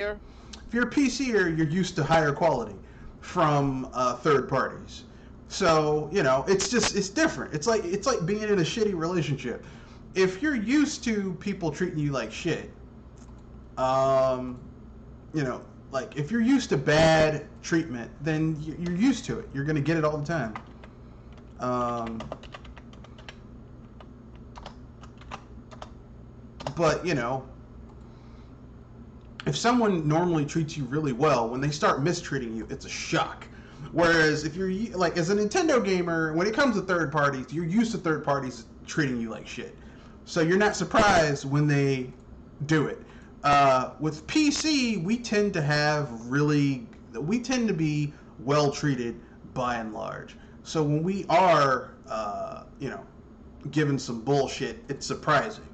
If you're a PCer, you're used to higher quality from third parties. So, it's different. It's like being in a shitty relationship. If you're used to people treating you like shit, like if you're used to bad treatment, then you're used to it. You're gonna get it all the time. But if someone normally treats you really well, when they start mistreating you, it's a shock. Whereas if you're like as a Nintendo gamer, when it comes to third parties, you're used to third parties treating you like shit. So you're not surprised when they do it. With PC, we tend to be well treated by and large. So when we are, given some bullshit, it's surprising.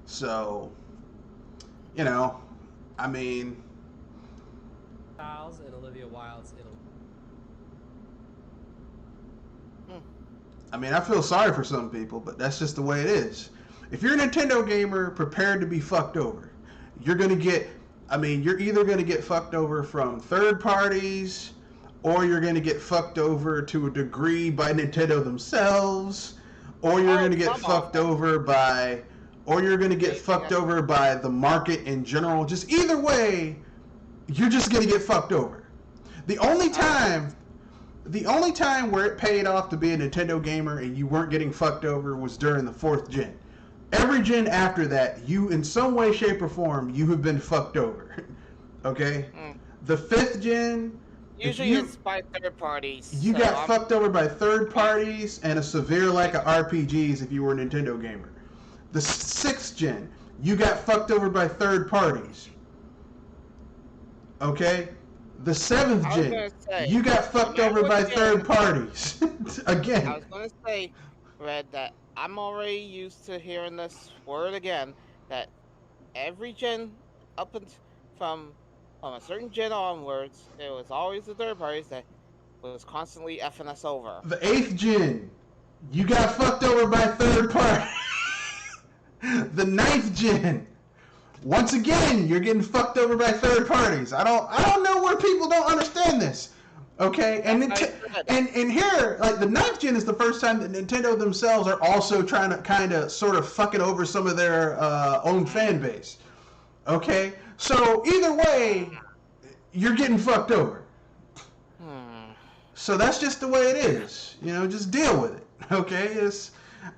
So, I mean, and Olivia Wilde's Italy. I feel sorry for some people, but that's just the way it is. If you're a Nintendo gamer prepared to be fucked over, you're either going to get fucked over from third parties, or you're going to get fucked over to a degree by Nintendo themselves, or you're going to get fucked over by the market in general. Just either way, you're just going to get fucked over. The only time where it paid off to be a Nintendo gamer and you weren't getting fucked over was during the 4th gen. Every gen after that, you, in some way, shape, or form, you have been fucked over. Okay? The 5th gen... Usually it's by third parties. You got fucked over by third parties and a severe lack of RPGs if you were a Nintendo gamer. The 6th gen, you got fucked over by third parties. Okay? The 7th gen, you got fucked over by third parties. Again. I was going to say, Red, that I'm already used to hearing this word again, that every gen from a certain gen onwards, there was always the third parties that was constantly effing us over. The 8th gen, you got fucked over by third parties. The 9th gen, once again, you're getting fucked over by third parties. I don't know where people don't understand this. Okay, and here, like the 9th gen is the first time that Nintendo themselves are also trying to kind of sort of fucking over some of their own fan base. Okay, so either way, you're getting fucked over. So that's just the way it is. Just deal with it. Okay,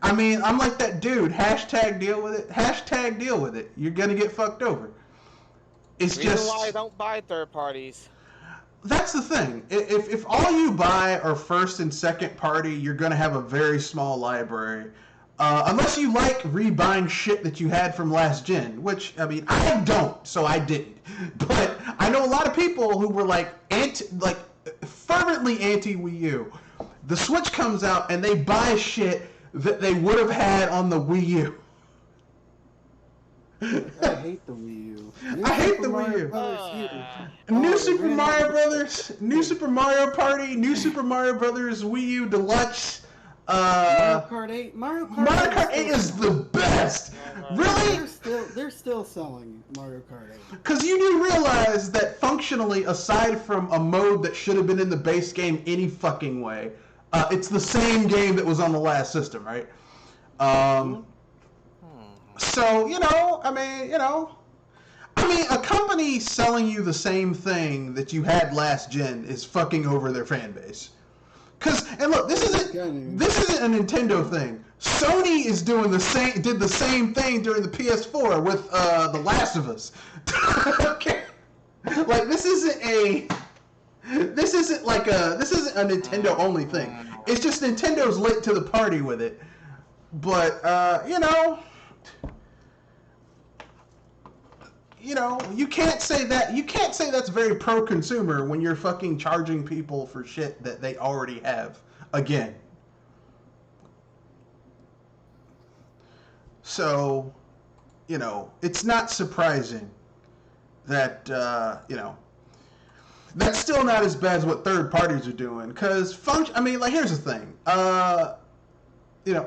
I'm like that dude. Hashtag deal with it. Hashtag deal with it. You're gonna get fucked over. It's just why I don't buy third parties. That's the thing. If all you buy are first and second party, you're gonna have a very small library. Unless you like rebuying shit that you had from last gen, which I don't, so I didn't. But I know a lot of people who were fervently anti Wii U. The Switch comes out and they buy shit that they would have had on the Wii U. I hate the Wii U. I hate the Wii U. New Super Mario Brothers, New Super Mario Party, New Super Mario Brothers Wii U Deluxe. Mario Kart 8. Mario Kart 8 is the best. Really? They're still selling Mario Kart 8. Because you do realize that functionally, aside from a mode that should have been in the base game any fucking way, it's the same game that was on the last system, right? So, a company selling you the same thing that you had last gen is fucking over their fan base. And look, this isn't a Nintendo thing. Sony did the same thing during the PS4 with The Last of Us. Okay, like this isn't a Nintendo only thing. It's just Nintendo's late to the party with it. But you can't say that. You can't say that's very pro-consumer when you're fucking charging people for shit that they already have. Again. So, it's not surprising that, that's still not as bad as what third parties are doing. Because, here's the thing.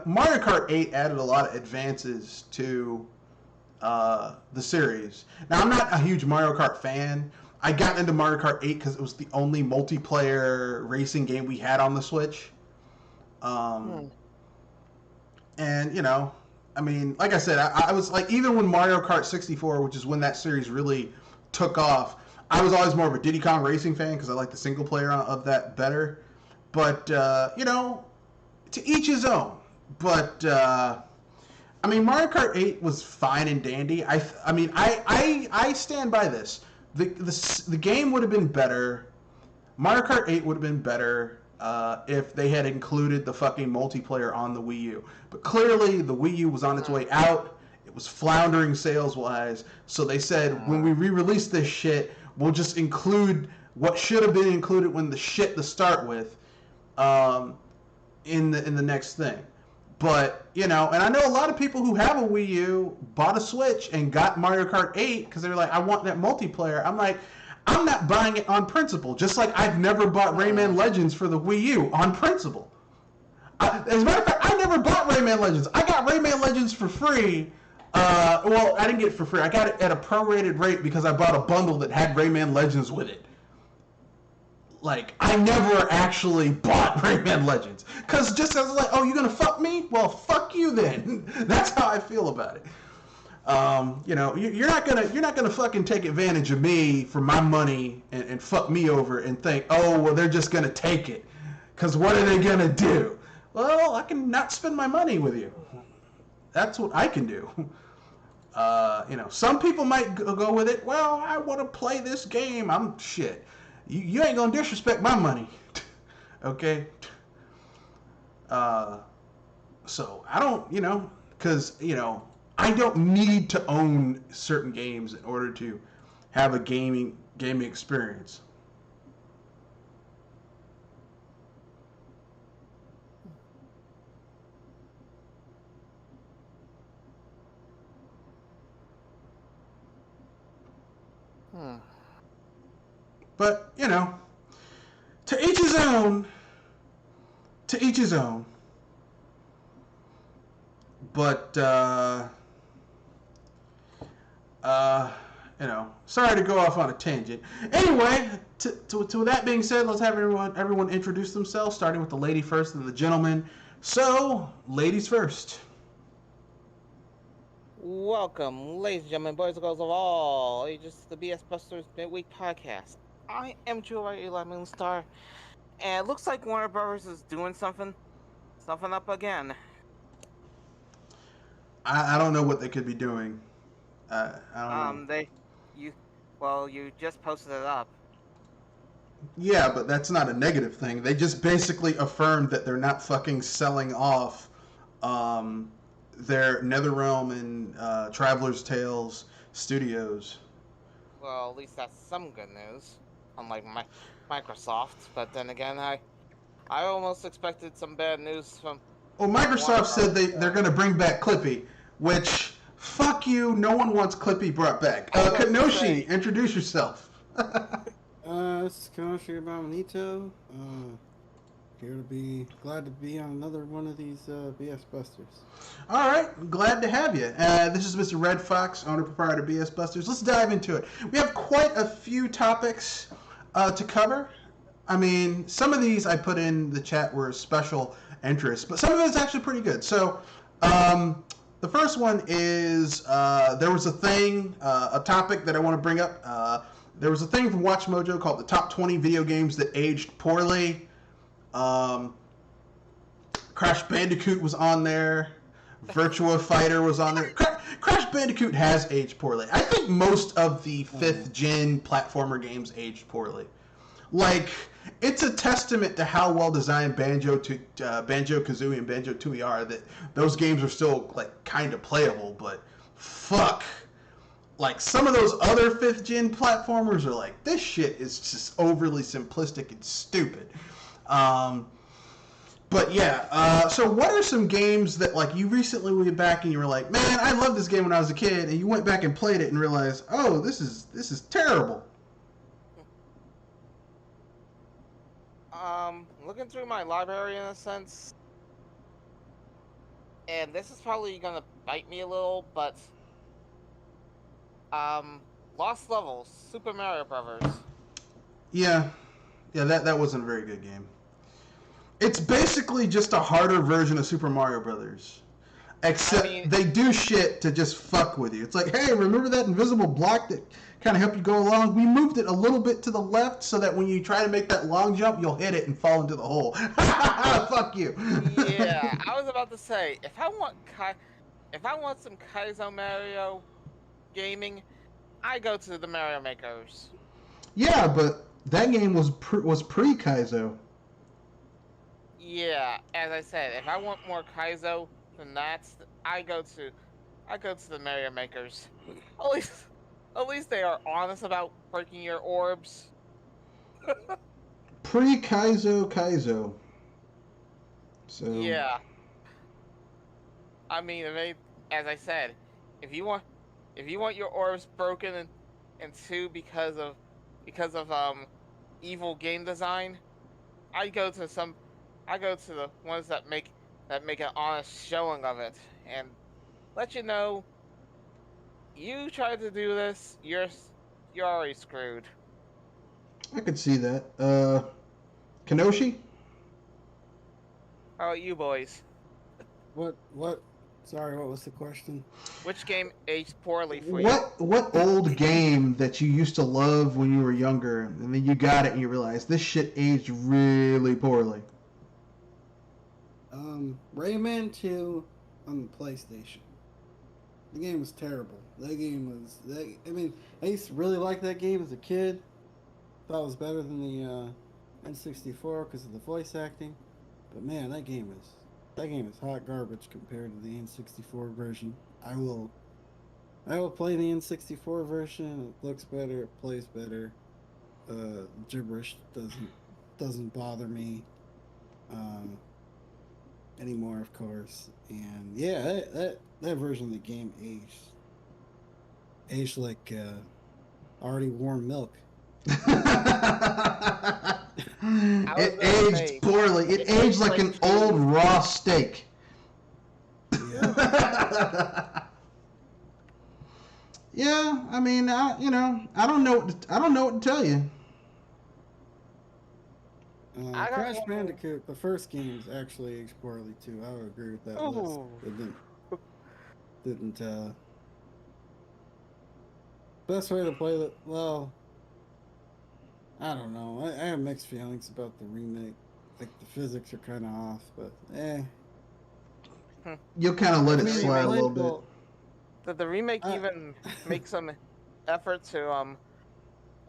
Mario Kart 8 added a lot of advances to the series. Now, I'm not a huge Mario Kart fan. I got into Mario Kart 8 because it was the only multiplayer racing game we had on the Switch. Um, and, you know, I mean, like I said, I was like, even when Mario Kart 64, which is when that series really took off, I was always more of a Diddy Kong Racing fan because I like the single player of that better. But, you know, to each his own. But, I mean, Mario Kart 8 was fine and dandy. I mean, I stand by this. The game would have been better. Mario Kart 8 would have been better if they had included the fucking multiplayer on the Wii U. But clearly, the Wii U was on its way out. It was floundering sales-wise. So they said, when we re-release this shit, we'll just include what should have been included when the shit to start with in the next thing. But, you know, and I know a lot of people who have a Wii U bought a Switch and got Mario Kart 8 because they were like, I want that multiplayer. I'm like, I'm not buying it on principle. Just like I've never bought Rayman Legends for the Wii U on principle. As a matter of fact, I never bought Rayman Legends. I got Rayman Legends for free. Well, I didn't get it for free. I got it at a prorated rate because I bought a bundle that had Rayman Legends with it. Like, I never actually bought Rayman Legends. Because just as like, oh, you gonna fuck me? Well, fuck you then. That's how I feel about it. You know, you're not gonna fucking take advantage of me for my money and fuck me over and think, oh, well, they're just gonna take it. Because what are they gonna do? Well, I can not spend my money with you. That's what I can do. You know, some people might go with it. Well, I want to play this game. I'm shit. You ain't gonna disrespect my money, okay? So I don't, you know, because you know I don't need to own certain games in order to have a gaming experience. But you know, to each his own. To each his own. But you know, sorry to go off on a tangent. Anyway, to that being said, let's have everyone introduce themselves, starting with the lady first and the gentleman. So, ladies first. Welcome, ladies and gentlemen, boys and girls of all ages, to the BS Busters Midweek Podcast. I am July Eli Moonstar, and it looks like Warner Brothers is doing something up again. I don't know what they could be doing. I don't know. You just posted it up. Yeah, but that's not a negative thing. They just basically affirmed that they're not fucking selling off their NetherRealm and Traveler's Tales studios. Well, at least that's some good news, unlike Microsoft. But then again, I almost expected some bad news from. Well, Microsoft said they're going to bring back Clippy, which, fuck you, no one wants Clippy brought back. Kanoshi, introduce yourself. This is Kanoshi Abamanito. Glad to be on another one of these BS Busters. All right, glad to have you. This is Mr. Red Fox, owner proprietor of BS Busters. Let's dive into it. We have quite a few topics to cover. I mean, some of these I put in the chat were special interest, but some of it is actually pretty good. So, the first one is there was a topic that I want to bring up. There was a thing from Watch Mojo called the Top 20 Video Games That Aged Poorly. Crash Bandicoot was on there. Virtua Fighter was on there. Crash Bandicoot has aged poorly. I think most of the 5th gen platformer games aged poorly. Like, it's a testament to how well designed Banjo-Kazooie and Banjo-Tooie are that those games are still, like, kind of playable, but fuck. Like, some of those other 5th gen platformers are like, this shit is just overly simplistic and stupid. But yeah, so what are some games that, like, you recently went back and you were like, man, I loved this game when I was a kid, and you went back and played it and realized, oh, this is terrible. Looking through my library in a sense, and this is probably gonna bite me a little, but Lost Levels, Super Mario Brothers. Yeah, that wasn't a very good game. It's basically just a harder version of Super Mario Brothers. Except they do shit to just fuck with you. It's like, hey, remember that invisible block that kind of helped you go along? We moved it a little bit to the left so that when you try to make that long jump, you'll hit it and fall into the hole. Fuck you. Yeah, I was about to say, if I want some Kaizo Mario gaming, I go to the Mario Makers. Yeah, but that game was pre-Kaizo. Yeah, as I said, if I want more Kaizo, then I go to the Mario Makers. At least they are honest about breaking your orbs. Pre-Kaizo. So Yeah, I mean, as I said, if you want your orbs broken in two because of evil game design, I go to the ones that make an honest showing of it and let you know you tried to do this, you're already screwed. I could see that. Kenoshi? How about you boys? What? Sorry, what was the question? Which game aged poorly for you? What old game that you used to love when you were younger, and then you got it and you realized this shit aged really poorly? Rayman 2 on the PlayStation. The game was terrible. I mean, I used to really like that game as a kid. Thought it was better than the N64 because of the voice acting. But man, that game is hot garbage compared to the N64 version. I will play the N64 version. It looks better. It plays better. Gibberish doesn't bother me anymore, of course. And yeah, that version of the game aged like already warm milk. It aged poorly. It aged like an old raw steak. Yeah. Yeah, I mean, I don't know what to tell you. Crash Bandicoot, the first game's actually aged poorly too. I would agree with that list. It didn't. Best way to play that? Well, I don't know. I have mixed feelings about the remake. Like the physics are kind of off, but You'll kind of let it slide a little bit. Did the remake even make some effort to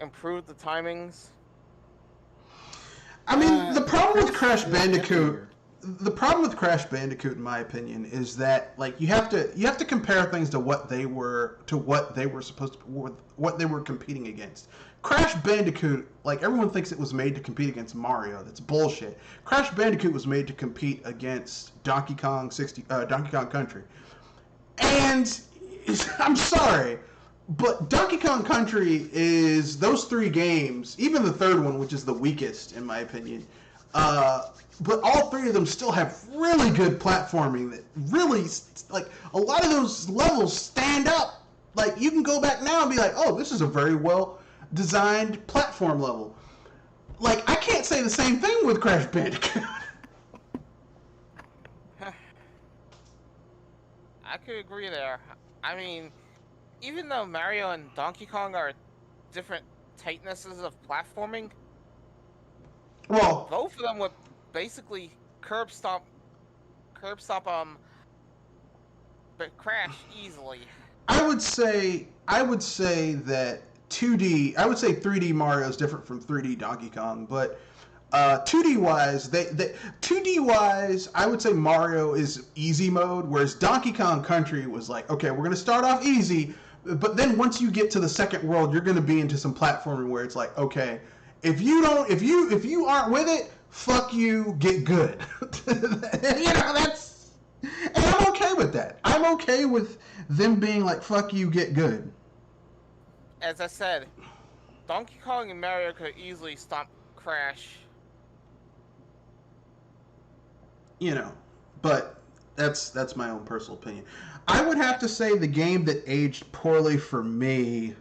improve the timings? I mean, the problem with Crash Bandicoot, in my opinion, is that like you have to compare things to what they were supposed to, what they were competing against. Crash Bandicoot, like everyone thinks it was made to compete against Mario. That's bullshit. Crash Bandicoot was made to compete against Donkey Kong Country, and I'm sorry. But Donkey Kong Country is those three games, even the third one, which is the weakest in my opinion. But all three of them still have really good platforming that really, like, a lot of those levels stand up. Like, you can go back now and be like, oh, this is a very well designed platform level. Like, I can't say the same thing with Crash Bandicoot. I could agree there. I mean, even though Mario and Donkey Kong are different tightnesses of platforming, Well, both of them would basically curb stomp but crash easily. I would say that 2D. I would say 3D Mario is different from 3D Donkey Kong, but 2D wise, 2D wise, I would say Mario is easy mode, whereas Donkey Kong Country was like, okay, we're gonna start off easy, but then once you get to the second world, you're gonna be into some platforming where it's like, okay, if you aren't with it, fuck you, get good. That's, and I'm okay with that. I'm okay with them being like, fuck you, get good. As I said, Donkey Kong and Mario could easily stomp Crash. But That's my own personal opinion. I would have to say the game that aged poorly for me,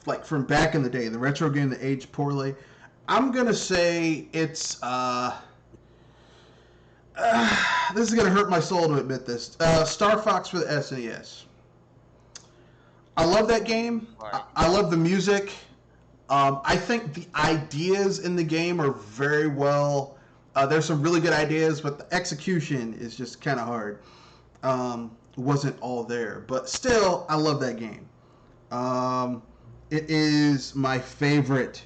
like from back in the day, the retro game that aged poorly. I'm gonna say it's this is gonna hurt my soul to admit this. Star Fox for the SNES. I love that game. I love the music. I think the ideas in the game are very well. There's some really good ideas, but the execution is just kind of hard. Wasn't all there, but still, I love that game. It is my favorite.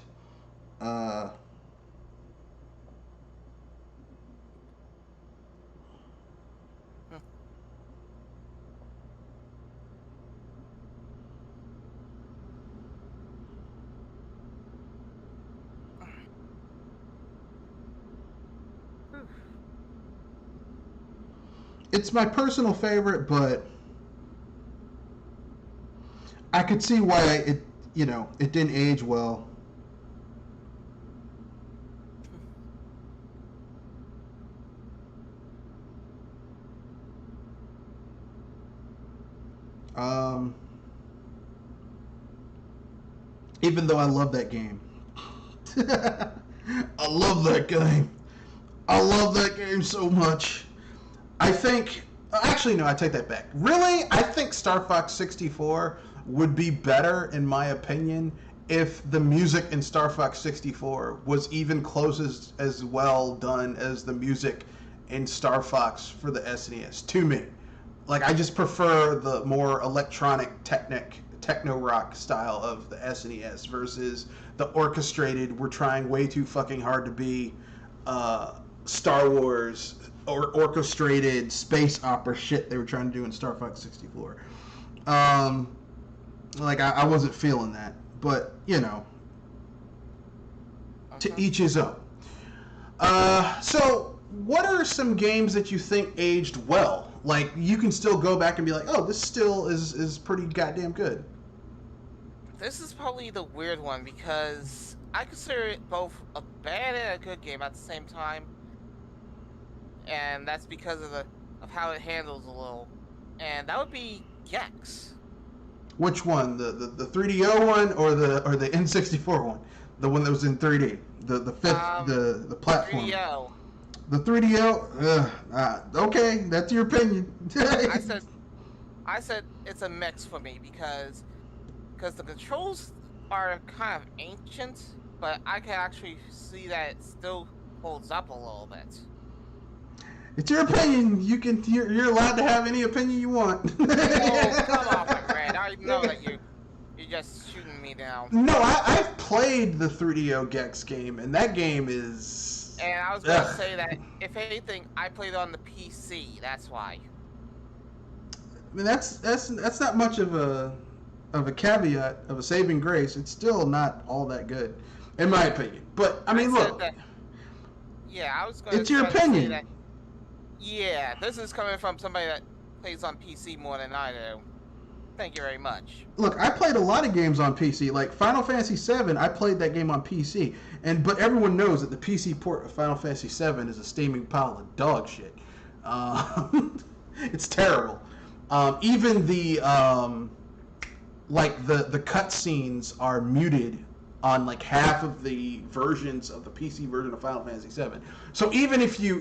It's my personal favorite, but I could see why it didn't age well. Even though I love that game. I love that game. I love that game so much. I think... Actually, no, I take that back. Really? I think Star Fox 64 would be better, in my opinion, if the music in Star Fox 64 was even close as well done as the music in Star Fox for the SNES, to me. Like, I just prefer the more electronic techno rock style of the SNES versus the orchestrated, we're trying way too fucking hard to be Star Wars or orchestrated space opera shit they were trying to do in Star Fox 64. Like, I wasn't feeling that. But, to each his own. So, what are some games that you think aged well? Like, you can still go back and be like, oh, this still is pretty goddamn good. This is probably the weird one because I consider it both a bad and a good game at the same time. And that's because of how it handles a little. And that would be Gex. Which one? The 3DO one or the N64 one? The one that was in 3D. The fifth the platform. 3DO. The 3DO. Okay, that's your opinion. I said it's a mix for me because the controls are kind of ancient, but I can actually see that it still holds up a little bit. It's your opinion. You're allowed to have any opinion you want. Oh, come on, my friend. I know that you're just shooting me down. No, I've played the 3DO Gex game, and that game is... And I was going to say that, if anything, I played it on the PC. That's why. I mean, that's not much of a caveat, of a saving grace. It's still not all that good, in my opinion. But, I mean, look. I was going to it's your opinion. That, yeah, this is coming from somebody that plays on PC more than I do. Thank you very much. Look, I played a lot of games on PC. Like Final Fantasy VII, I played that game on PC. But everyone knows that the PC port of Final Fantasy VII is a steaming pile of dog shit. It's terrible. Even the cutscenes are muted on like half of the versions of the PC version of Final Fantasy VII. So even if you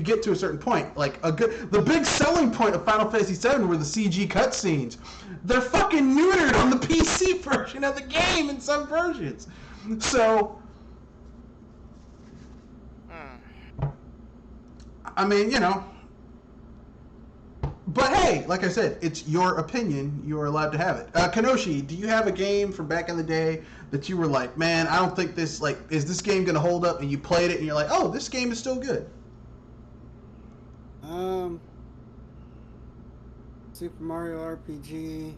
get to a certain point, like the big selling point of Final Fantasy VII were the CG cutscenes. They're fucking neutered on the PC version of the game in some versions. So, I mean, But hey, like I said, it's your opinion. You are allowed to have it. Kanoshi, do you have a game from back in the day that you were like, man, I don't think this, is this game going to hold up? And you played it and you're like, oh, this game is still good. Super Mario RPG,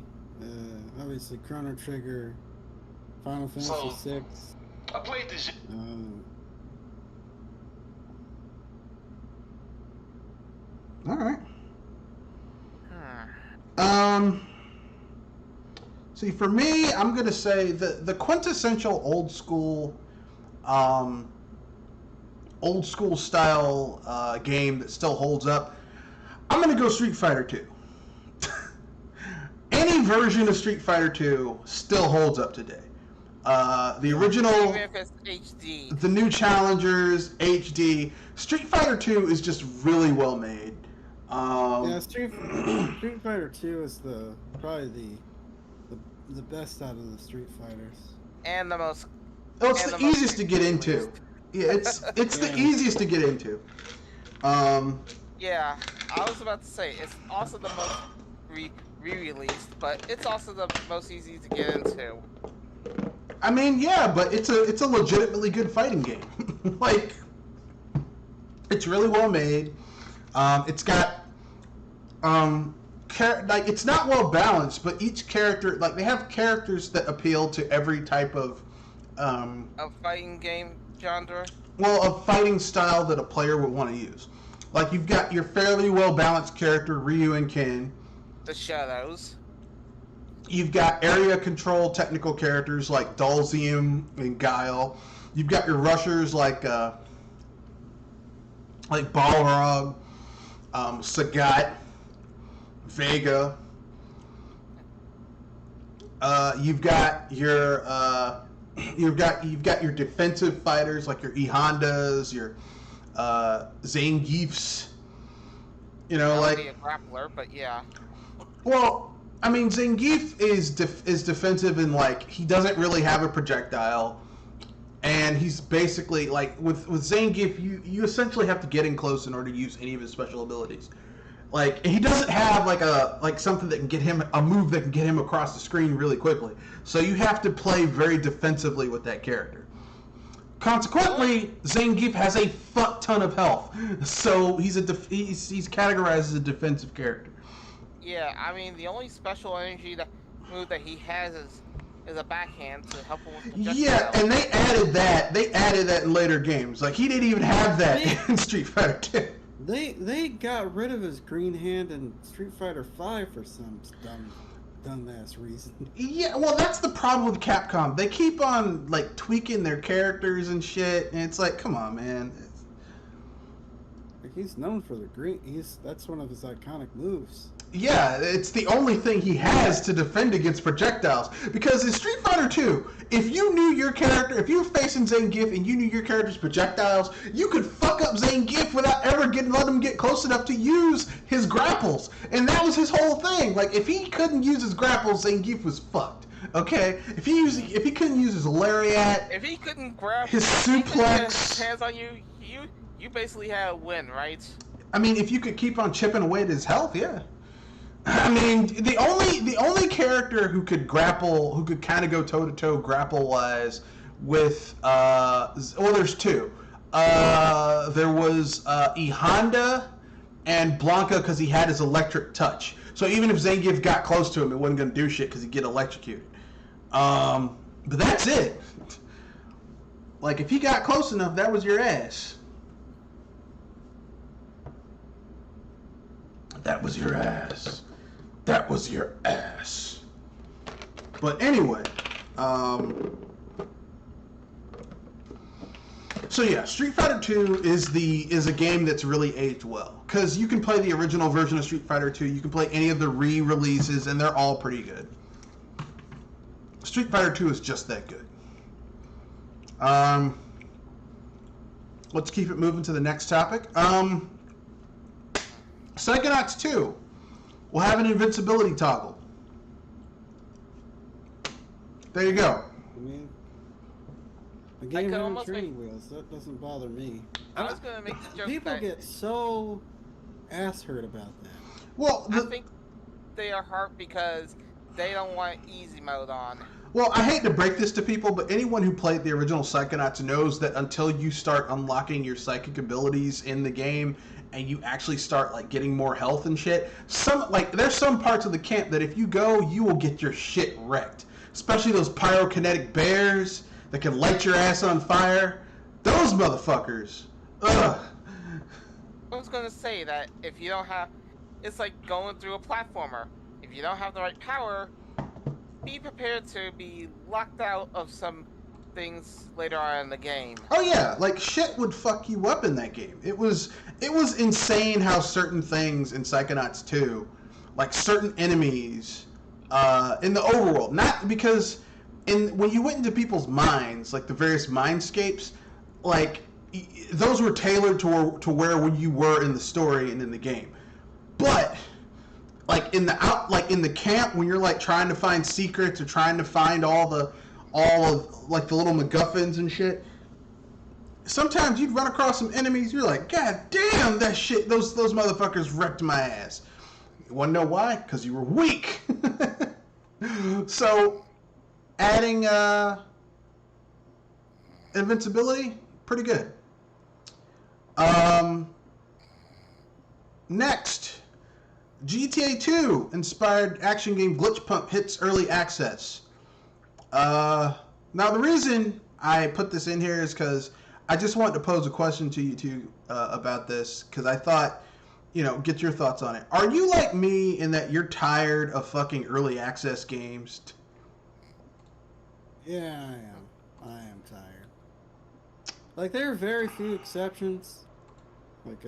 obviously Chrono Trigger, Final Fantasy VI. I played this. All right. See, for me, I'm gonna say the quintessential old school old school style game that still holds up, I'm gonna go Street Fighter 2. Any version of Street Fighter 2 still holds up today. The original, even if it's HD. the new challengers, HD. Street Fighter 2 is just really well made. Yeah, Street Fighter 2 is probably the best out of the Street Fighters. And the most. Well, it's the easiest to get into. Yeah, it's the easiest to get into. Yeah, I was about to say it's also the most re-released, but it's also the most easy to get into. I mean, yeah, but it's a legitimately good fighting game. Like, it's really well made. It's got like, it's not well balanced, but each character, like, they have characters that appeal to every type of A fighting game genre. well, a fighting style that a player would want to use. Like, you've got your fairly well balanced character Ryu and Ken. The Shadows. You've got area control technical characters like Dhalsim and Guile. You've got your rushers like Balrog, Sagat, Vega. You've got your defensive fighters like your E Hondas, your Zangiefs. You know, Not like only a grappler, but yeah. well, I mean, Zangief is defensive and, like, he doesn't really have a projectile, and he's basically like with Zangief, you essentially have to get in close in order to use any of his special abilities. Like, he doesn't have like something that can get him a move that can get him across the screen really quickly. So you have to play very defensively with that character. Consequently, Zangief has a fuck ton of health, so he's categorized as a defensive character. Yeah, I mean the only special energy move that he has is a backhand to help him with projectiles. Yeah, and they added that. They added that in later games. Like, he didn't even have that in Street Fighter 2. They got rid of his green hand in Street Fighter 5 for some dumbass reason. Yeah, well, that's the problem with Capcom. They keep on, like, tweaking their characters and shit, and it's like, come on, man. Like, he's known for the green. That's one of his iconic moves. Yeah, it's the only thing he has to defend against projectiles. Because in Street Fighter 2, if you knew your character, if you were facing Zangief and you knew your character's projectiles, you could fuck up Zangief without ever let him get close enough to use his grapples. And that was his whole thing. Like, if he couldn't use his grapples, Zangief was fucked. Okay? If he couldn't use his lariat, if he couldn't grab his suplex, hands on you, you basically had a win, right? I mean, if you could keep on chipping away at his health, yeah. I mean, the only character who could grapple, who could kind of go toe to toe grapple wise with well, there's two. There was E Honda and Blanca because he had his electric touch. So even if Zangief got close to him, it wasn't gonna do shit because he'd get electrocuted. But that's it. Like, if he got close enough, that was your ass. That was your ass. That was your ass. But anyway, so yeah, Street Fighter 2 is a game that's really aged well, because you can play the original version of Street Fighter 2, you can play any of the re-releases, and they're all pretty good. Street Fighter 2 is just that good. Let's keep it moving to the next topic. Psychonauts 2 will have an invincibility toggle. There you go. I mean, the game having training wheels, that doesn't bother me. I was going to make the joke People that get so ass hurt about that. Well, I think they are hurt because they don't want easy mode on. Well, I hate to break this to people, but anyone who played the original Psychonauts knows that until you start unlocking your psychic abilities in the game and you actually start, like, getting more health and shit, there's some parts of the camp that if you go, you will get your shit wrecked. Especially those pyrokinetic bears that can light your ass on fire. Those motherfuckers. Ugh. I was going to say that if you don't have... It's like going through a platformer. If you don't have the right power, be prepared to be locked out of some things later on in the game. Oh yeah, like shit would fuck you up in that game. It was insane how certain things in Psychonauts 2, like certain enemies in the overworld, not because when you went into people's minds, like the various mindscapes, like those were tailored to where you were in the story and in the game. But like in the camp when you're like trying to find secrets or trying to find all of like the little MacGuffins and shit, sometimes you'd run across some enemies. You're like, God damn, that shit! Those motherfuckers wrecked my ass. You want to know why? Because you were weak. So, adding invincibility, pretty good. Next, GTA 2 inspired action game Glitch Pump hits early access. Now the reason I put this in here is because I just wanted to pose a question to you two about this, because I thought, get your thoughts on it. Are you like me in that you're tired of fucking early access games? Yeah, I am tired. Like, there are very few exceptions. Like,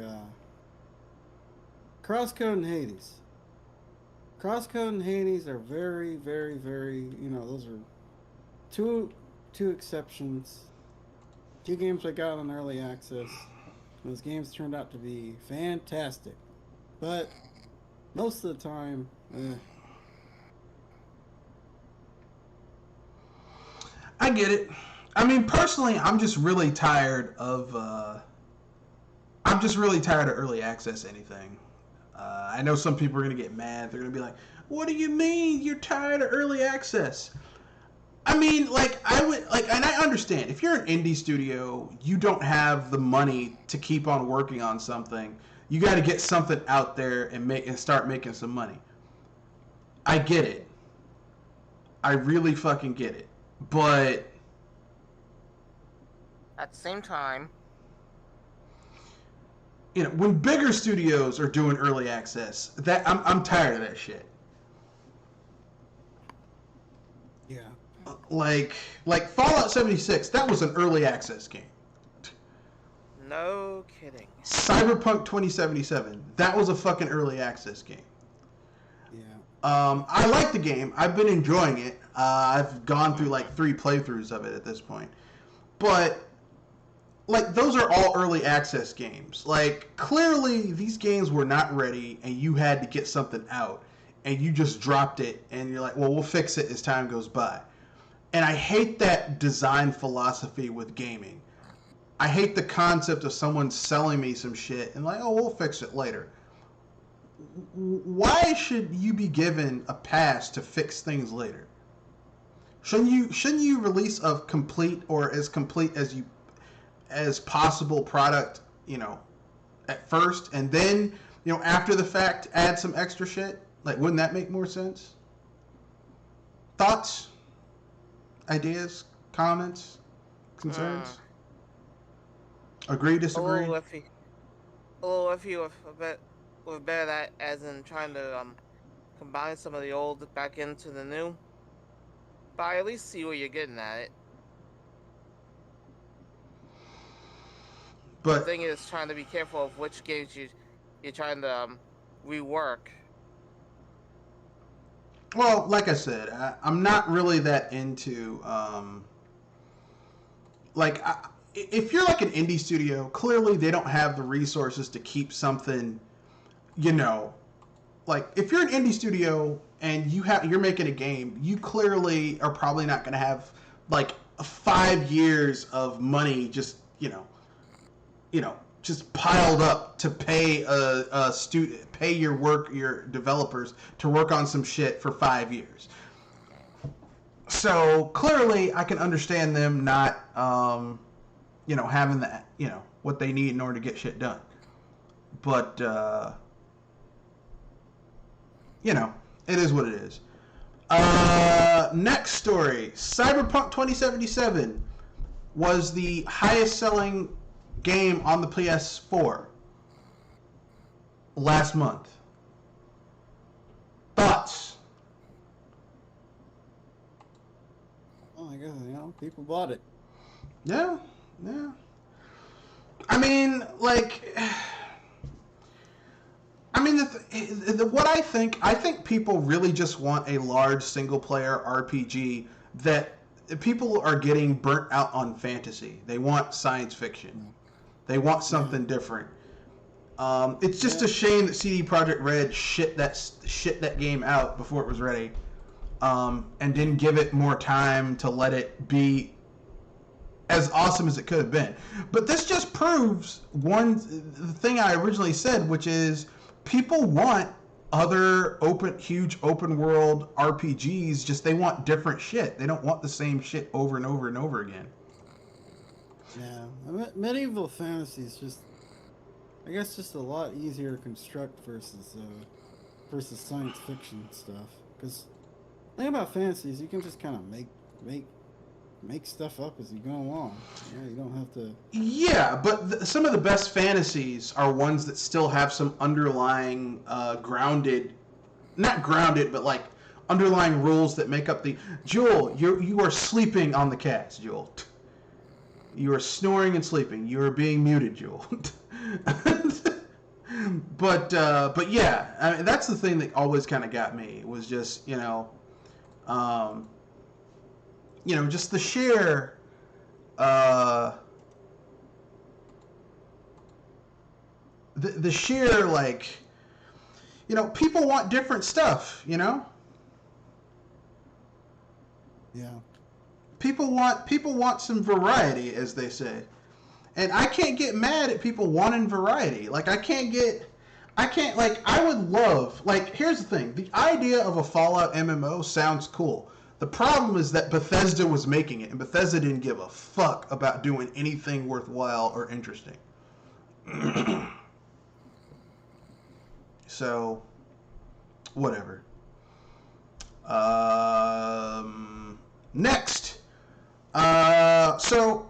Crosscode and Hades. Crosscode and Hades are very, very, very, those are two exceptions. Two games I got on early access. Those games turned out to be fantastic. But most of the time, I get it. I mean, personally, I'm just really tired of early access anything. I know some people are going to get mad. They're going to be like, what do you mean you're tired of early access? I mean, and I understand. If you're an indie studio, you don't have the money to keep on working on something. You got to get something out there and start making some money. I get it. I really fucking get it. But at the same time, when bigger studios are doing early access, that I'm tired of that shit. yeah. Like Fallout 76, that was an early access game. no kidding. Cyberpunk 2077, that was a fucking early access game. Yeah. I like the game. I've been enjoying it. I've gone through like 3 playthroughs of it at this point. But like, those are all early access games. Like, clearly these games were not ready and you had to get something out and you just dropped it and you're like, well, we'll fix it as time goes by. And I hate that design philosophy with gaming. I hate the concept of someone selling me some shit and like, oh, we'll fix it later. Why should you be given a pass to fix things later? Shouldn't you release a complete or as complete as possible product, at first, and then, after the fact, add some extra shit? Like, wouldn't that make more sense? Thoughts? Ideas? Comments? Concerns? Agree, disagree? A little iffy with a bit of that, as in trying to combine some of the old back into the new. But I at least see where you're getting at it. But the thing is trying to be careful of which games you're trying to rework. Well, like I said, I'm not really that into if you're like an indie studio, clearly they don't have the resources to keep something, like if you're an indie studio and you're making a game, you clearly are probably not going to have like 5 years of money just just piled up to pay pay your developers to work on some shit for 5 years. So clearly, I can understand them not, having that, what they need in order to get shit done. But, it is what it is. Next story, Cyberpunk 2077 was the highest selling game on the PS4 last month. Thoughts? Oh, I guess people bought it. Yeah. I mean, like, what I think people really just want a large single-player RPG that people are getting burnt out on fantasy. They want science fiction. They want something different. It's just a shame that CD Projekt Red shit that game out before it was ready, and didn't give it more time to let it be as awesome as it could have been. But this just proves the thing I originally said, which is people want other huge open world RPGs, just they want different shit. They don't want the same shit over and over and over again. Yeah, medieval fantasy is just, I guess, just a lot easier to construct versus science fiction stuff. Because the thing about fantasy is you can just kind of make stuff up as you go along. Yeah, you don't have to. Yeah, but some of the best fantasies are ones that still have some underlying not grounded, but like underlying rules that make up the. Jewel, you are sleeping on the cats, Jewel. You are snoring and sleeping. You are being muted, Jewel. But yeah, I mean, that's the thing that always kind of got me, was just just the sheer the sheer, like, people want different stuff, Yeah. People want some variety, as they say. And I can't get mad at people wanting variety. Like, I would love, like, here's the thing. The idea of a Fallout MMO sounds cool. The problem is that Bethesda was making it, and Bethesda didn't give a fuck about doing anything worthwhile or interesting. So, whatever. Next. So,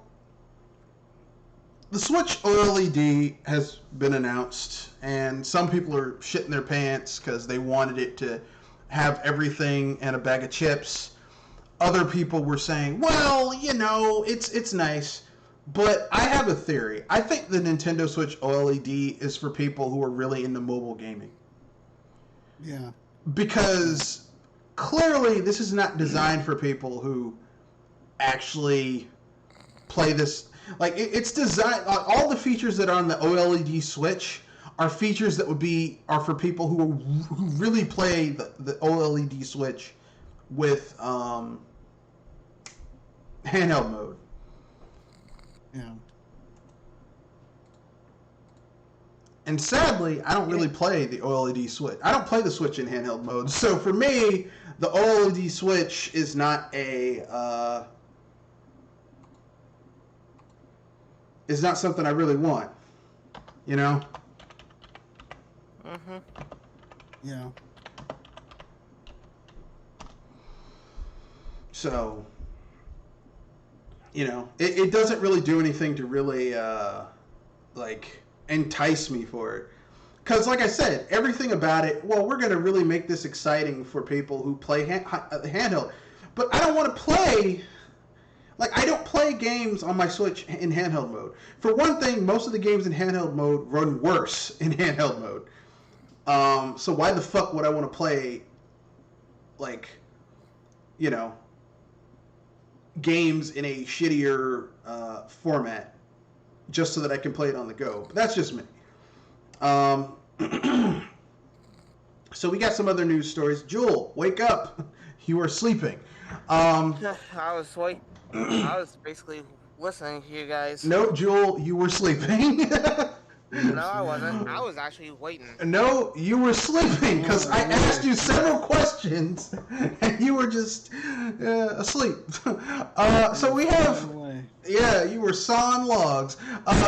the Switch OLED has been announced, and some people are shitting their pants because they wanted it to have everything and a bag of chips. Other people were saying, well, it's nice. But I have a theory. I think the Nintendo Switch OLED is for people who are really into mobile gaming. Yeah. Because clearly this is not designed for people who actually play this. Like, it's designed, all the features that are on the OLED Switch are features that are for people who really play the OLED Switch with handheld mode. Yeah. And sadly, I don't really play the OLED Switch. I don't play the Switch in handheld mode. So for me, the OLED Switch is not is not something I really want. Mhm. Yeah. So, it doesn't really do anything to really, entice me for it. Because, like I said, everything about it, well, we're going to really make this exciting for people who play handheld. But I don't want to play... Like, I don't play games on my Switch in handheld mode. For one thing, most of the games in handheld mode run worse in handheld mode. So why the fuck would I want to play, games in a shittier format just so that I can play it on the go? But that's just me. So we got some other news stories. Jewel, wake up. You are sleeping. I was basically listening to you guys. No, Jewel, you were sleeping. No, I wasn't. I was actually waiting. No, you were sleeping because I asked you several questions and you were just asleep. So we have... Yeah, you were sawing logs.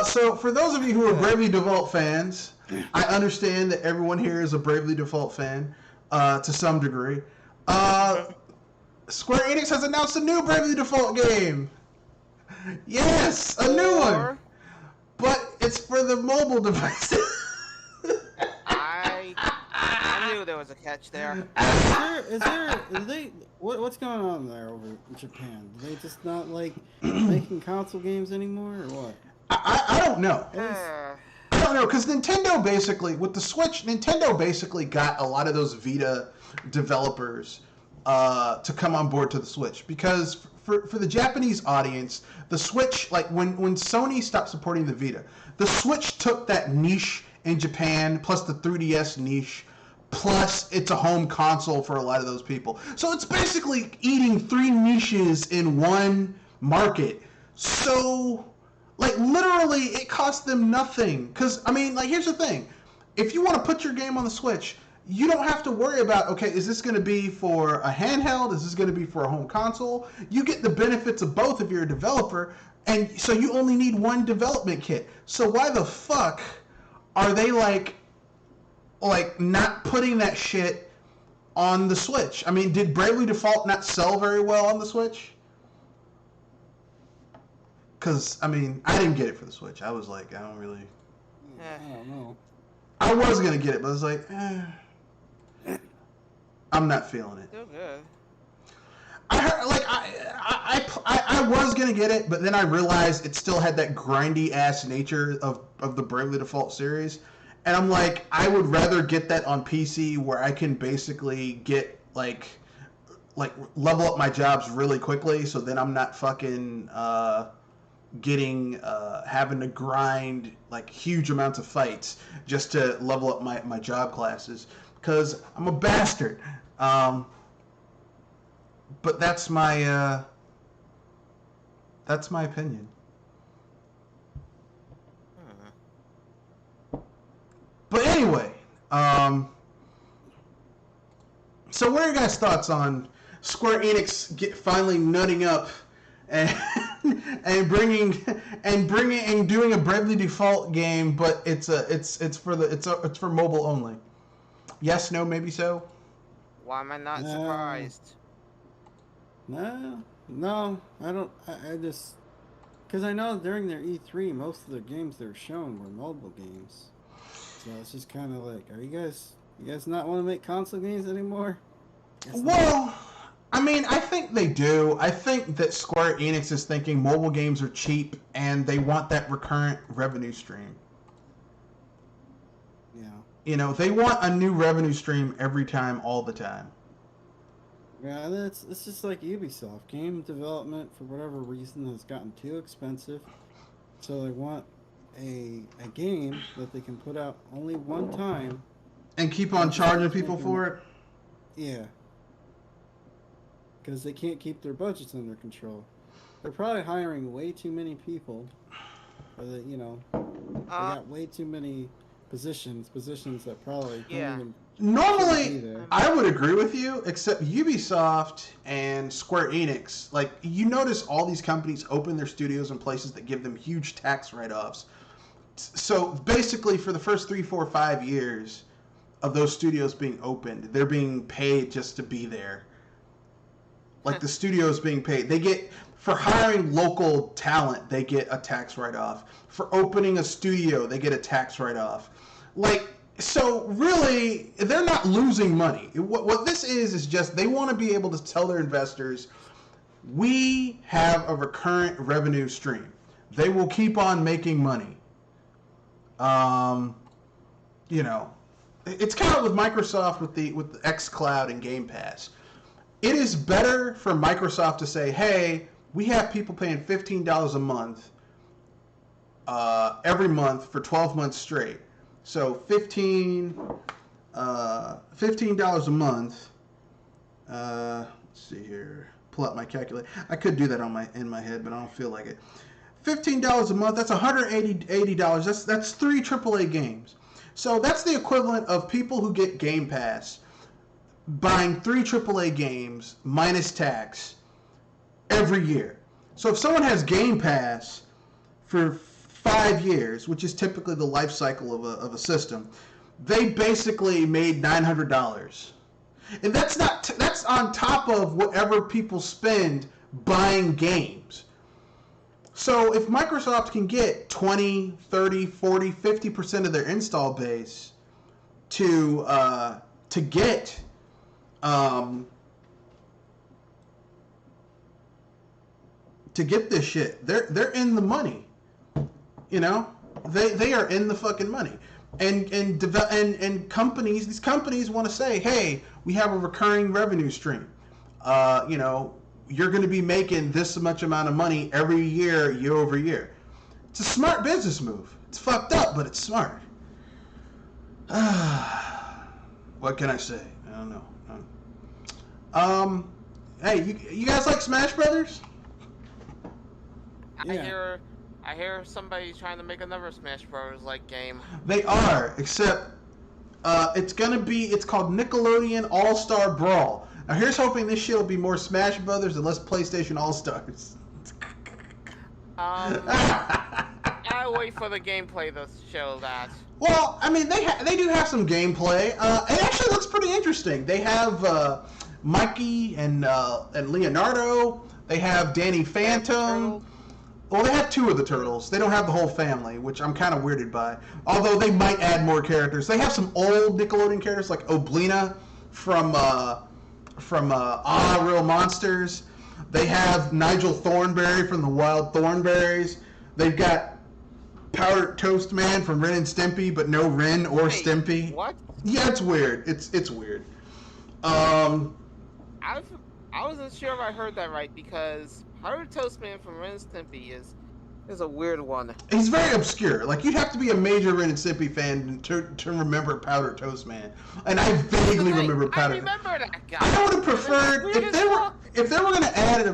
So for those of you who are Bravely Default fans, I understand that everyone here is a Bravely Default fan to some degree. Square Enix has announced a new Bravely Default game. Yes, a new one. But it's for the mobile devices. I knew knew there was a catch there. What's going on there over in Japan? Do they just not like making console games anymore, or what? I don't know. Uh, I don't know, because Nintendo basically, with the Switch, Nintendo basically got a lot of those Vita developers to come on board to the Switch. Because for the Japanese audience, the Switch, like when Sony stopped supporting the Vita, the Switch took that niche in Japan, plus the 3DS niche, plus it's a home console for a lot of those people. So it's basically eating 3 niches in one market. So, like, literally, it costs them nothing. Because, I mean, like, here's the thing. If you want to put your game on the Switch, you don't have to worry about, okay, is this going to be for a handheld? Is this going to be for a home console? You get the benefits of both if you're a developer, and so you only need one development kit. So why the fuck are they, like not putting that shit on the Switch? I mean, did Bravely Default not sell very well on the Switch? Because, I mean, I didn't get it for the Switch. I was like, I don't know. I was going to get it, but I was like, I'm not feeling it. Still good. I heard, like, I was going to get it, but then I realized it still had that grindy-ass nature of the Bravely Default series. And I'm like, I would rather get that on PC where I can basically get, like level up my jobs really quickly, so then I'm not fucking having to grind like huge amounts of fights just to level up my job classes, because I'm a bastard. But that's my opinion. But anyway, so what are your guys' thoughts on Square Enix finally nutting up and doing a Bravely Default game, but it's for mobile only? Yes, no, maybe so. Why am I not surprised? No, I don't. I just, because I know during their E3, most of the games they were shown were mobile games. So it's just kind of like, are you guys not want to make console games anymore? Well, I mean, I think they do. I think that Square Enix is thinking mobile games are cheap and they want that recurrent revenue stream. Yeah. You know, they want a new revenue stream every time, all the time. Yeah, it's just like Ubisoft. Game development, for whatever reason, has gotten too expensive. So they want a game that they can put out only one time. And keep on charging people for it? Yeah. Because they can't keep their budgets under control. They're probably hiring way too many people. Or they got way too many positions that probably don't even... Normally, I would agree with you, except Ubisoft and Square Enix, like, you notice all these companies open their studios in places that give them huge tax write-offs. So, basically, for the first 3, 4, 5 years of those studios being opened, they're being paid just to be there. Like, the studio's being paid. They get, for hiring local talent, they get a tax write-off. For opening a studio, they get a tax write-off. Like, so really, they're not losing money. What this is just they want to be able to tell their investors, we have a recurrent revenue stream. They will keep on making money. You know, it's kind of with Microsoft with the xCloud and Game Pass. It is better for Microsoft to say, hey, we have people paying $15 a month every month for 12 months straight. So $15 a month. Let's see here. Pull out my calculator. I could do that in my head, but I don't feel like it. $15 a month. That's $180. That's 3 AAA games. So that's the equivalent of people who get Game Pass buying 3 AAA games minus tax every year. So if someone has Game Pass for 5 years, which is typically the life cycle of a system, they basically made $900, and that's on top of whatever people spend buying games. So if Microsoft can get 20, 30, 40, 50% of their install base to to get this shit. They're in the money. You know? They are in the fucking money. And companies, these companies want to say, hey, we have a recurring revenue stream. You know, you're going to be making this much amount of money every year, year over year. It's a smart business move. It's fucked up, but it's smart. What can I say? I don't know. Hey, you guys like Smash Brothers? Yeah. I hear somebody trying to make another Smash Bros. Like game. They are, except it's called Nickelodeon All-Star Brawl. Now here's hoping this shit will be more Smash Brothers and less PlayStation All-Stars. I wait for the gameplay to show that. Well, I mean, they do have some gameplay. It actually looks pretty interesting. They have Mikey and Leonardo. They have Danny Phantom. Well, they have 2 of the turtles. They don't have the whole family, which I'm kind of weirded by. Although they might add more characters. They have some old Nickelodeon characters like Oblina from Real Monsters. They have Nigel Thornberry from the Wild Thornberries. They've got Powdered Toast Man from Ren and Stimpy, but no Ren or Stimpy. What? Yeah, it's weird. It's weird. I wasn't sure if I heard that right because Powdered Toast Man from Ren and Stimpy is a weird one. He's very obscure. Like, you'd have to be a major Ren and Stimpy fan to remember Powdered Toast Man. And I vaguely remember Powdered. I remember that guy. I would have preferred if they were going to add an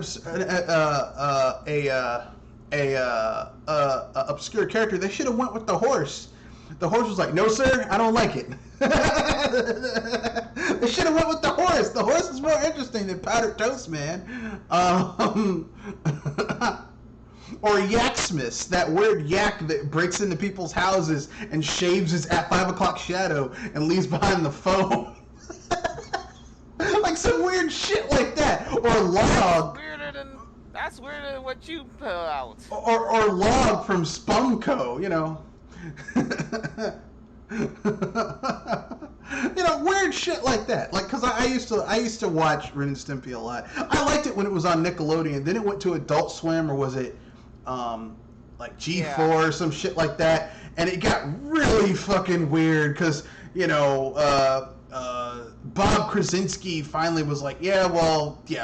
obscure character, they should have went with the horse. The horse was like, "No, sir, I don't like it." They should have went with the horse. The horse is more interesting than Powdered Toast Man. Or Yaksmith, that weird yak that breaks into people's houses and shaves his at 5 o'clock shadow and leaves behind the phone. Like some weird shit like that. Or Log. That's weirder than what you put out. Or Log from Spumco, you know. You know, weird shit like that. Like, cause I used to watch Ren and Stimpy a lot. I liked it when it was on Nickelodeon. Then it went to Adult Swim, or was it like G4 or some shit like that? And it got really fucking weird because, you know, Bob Krasinski finally was like, yeah,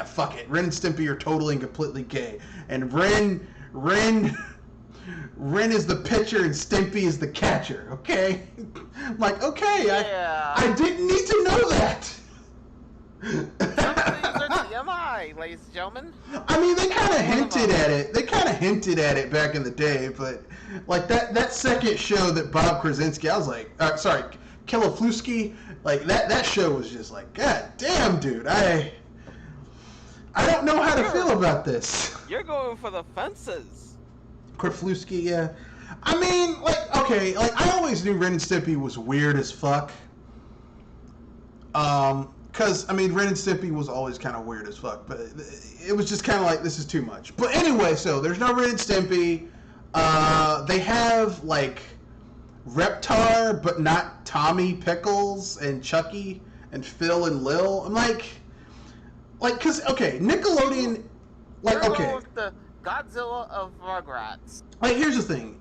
fuck it. Ren and Stimpy are totally and completely gay. And Ren is the pitcher and Stimpy is the catcher, okay? I'm like, okay, yeah. I didn't need to know that. Some things are TMI, ladies and gentlemen. I mean, they kind of hinted at it. They kind of hinted at it back in the day, but like that second show that Bob Krasinski, I was like, Kilofluski, like that show was just like, God damn, dude, I don't know how to feel about this. You're going for the fences. Korflewski, yeah. I mean, like, okay, like, I always knew Ren and Stimpy was weird as fuck. Cause, I mean, Ren and Stimpy was always kind of weird as fuck, but it was just kind of like, this is too much. But anyway, so, there's no Ren and Stimpy. They have, like, Reptar, but not Tommy Pickles and Chucky and Phil and Lil. I'm like, cause, okay, Nickelodeon, like, okay. With the Godzilla of Rugrats. Like, here's the thing.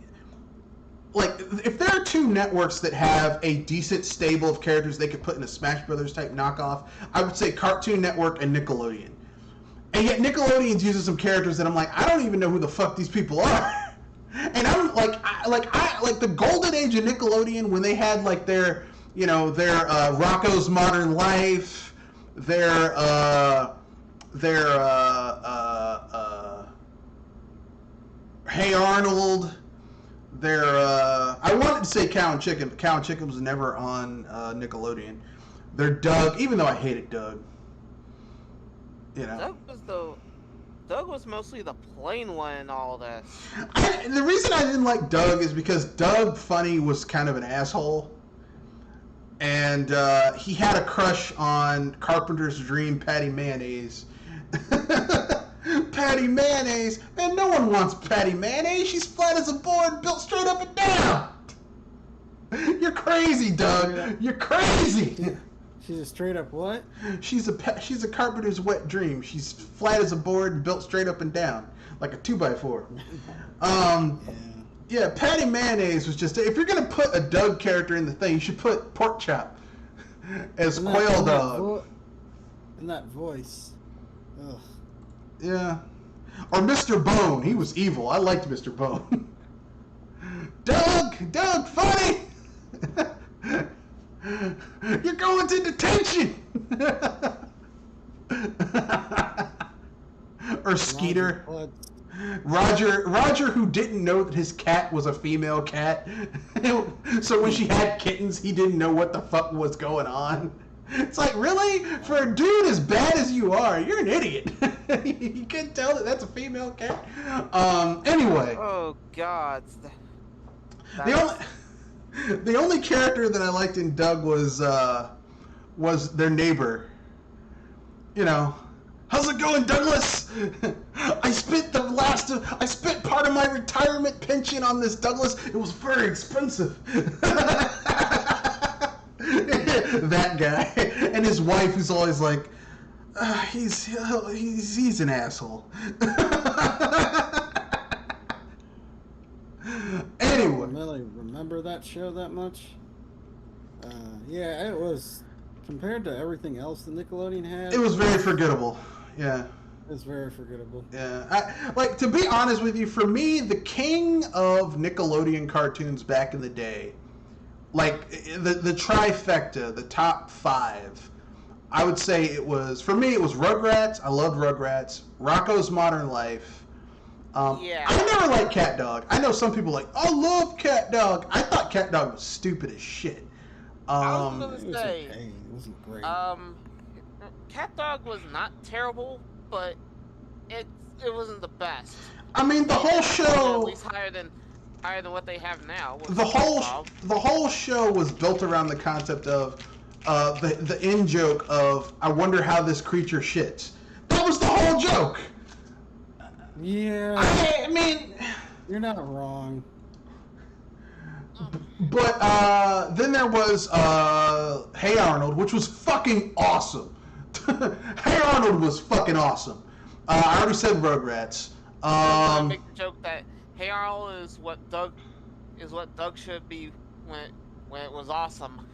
Like, if there are 2 networks that have a decent stable of characters they could put in a Smash Brothers type knockoff, I would say Cartoon Network and Nickelodeon. And yet Nickelodeon's using some characters that I'm like, I don't even know who the fuck these people are. And I'm like, like the golden age of Nickelodeon when they had like their, you know, their Rocko's Modern Life, their Hey Arnold, their I wanted to say Cow and Chicken, but Cow and Chicken was never on Nickelodeon. Their Doug, even though I hated Doug. You know. Doug was mostly the plain one in all this. The reason I didn't like Doug is because Doug Funny was kind of an asshole. And he had a crush on Carpenter's Dream Patty Mayonnaise. Patty Mayonnaise? Man, no one wants Patty Mayonnaise. She's flat as a board, built straight up and down. You're crazy, Doug. You're crazy. She's a straight up what? She's a carpenter's wet dream. She's flat as a board and built straight up and down, like a 2x4. Yeah, Patty Mayonnaise was just... If you're going to put a Doug character in the thing, you should put Pork Chop as Quail Dog. And that voice. Ugh. Yeah. Or Mr. Bone. He was evil. I liked Mr. Bone. Doug, funny! You're going to detention! Or Skeeter. Roger, who didn't know that his cat was a female cat. So when she had kittens, he didn't know what the fuck was going on. It's like, really? For a dude as bad as you are, you're an idiot. You can't tell that that's a female cat. Anyway. Oh, God. The only character that I liked in Doug was their neighbor. You know, how's it going, Douglas? I spent part of my retirement pension on this, Douglas. It was very expensive. That guy and his wife, who's always like, he's an asshole. Anyway, I don't really remember that show that much. Yeah, it was, compared to everything else that Nickelodeon had, it was very forgettable. Yeah. It's very forgettable. Yeah, to be honest with you, for me, the king of Nickelodeon cartoons back in the day, like the trifecta, the top 5, I would say it was Rugrats. I loved Rugrats. Rocko's Modern Life. Yeah. I never liked Cat Dog. I know some people like, I love Cat Dog. I thought Cat Dog was stupid as shit. I was gonna say, it wasn't great. Cat Dog was not terrible, but it wasn't the best. I mean, the whole show, at least higher than what they have now. The whole show was built around the concept of the in joke of, I wonder how this creature shits. That was the whole joke. Yeah. I mean, you're not wrong. But then there was Hey Arnold, which was fucking awesome. Hey Arnold was fucking awesome. I already said Rugrats. I make the joke that Hey Arnold is what Doug should be when it was awesome.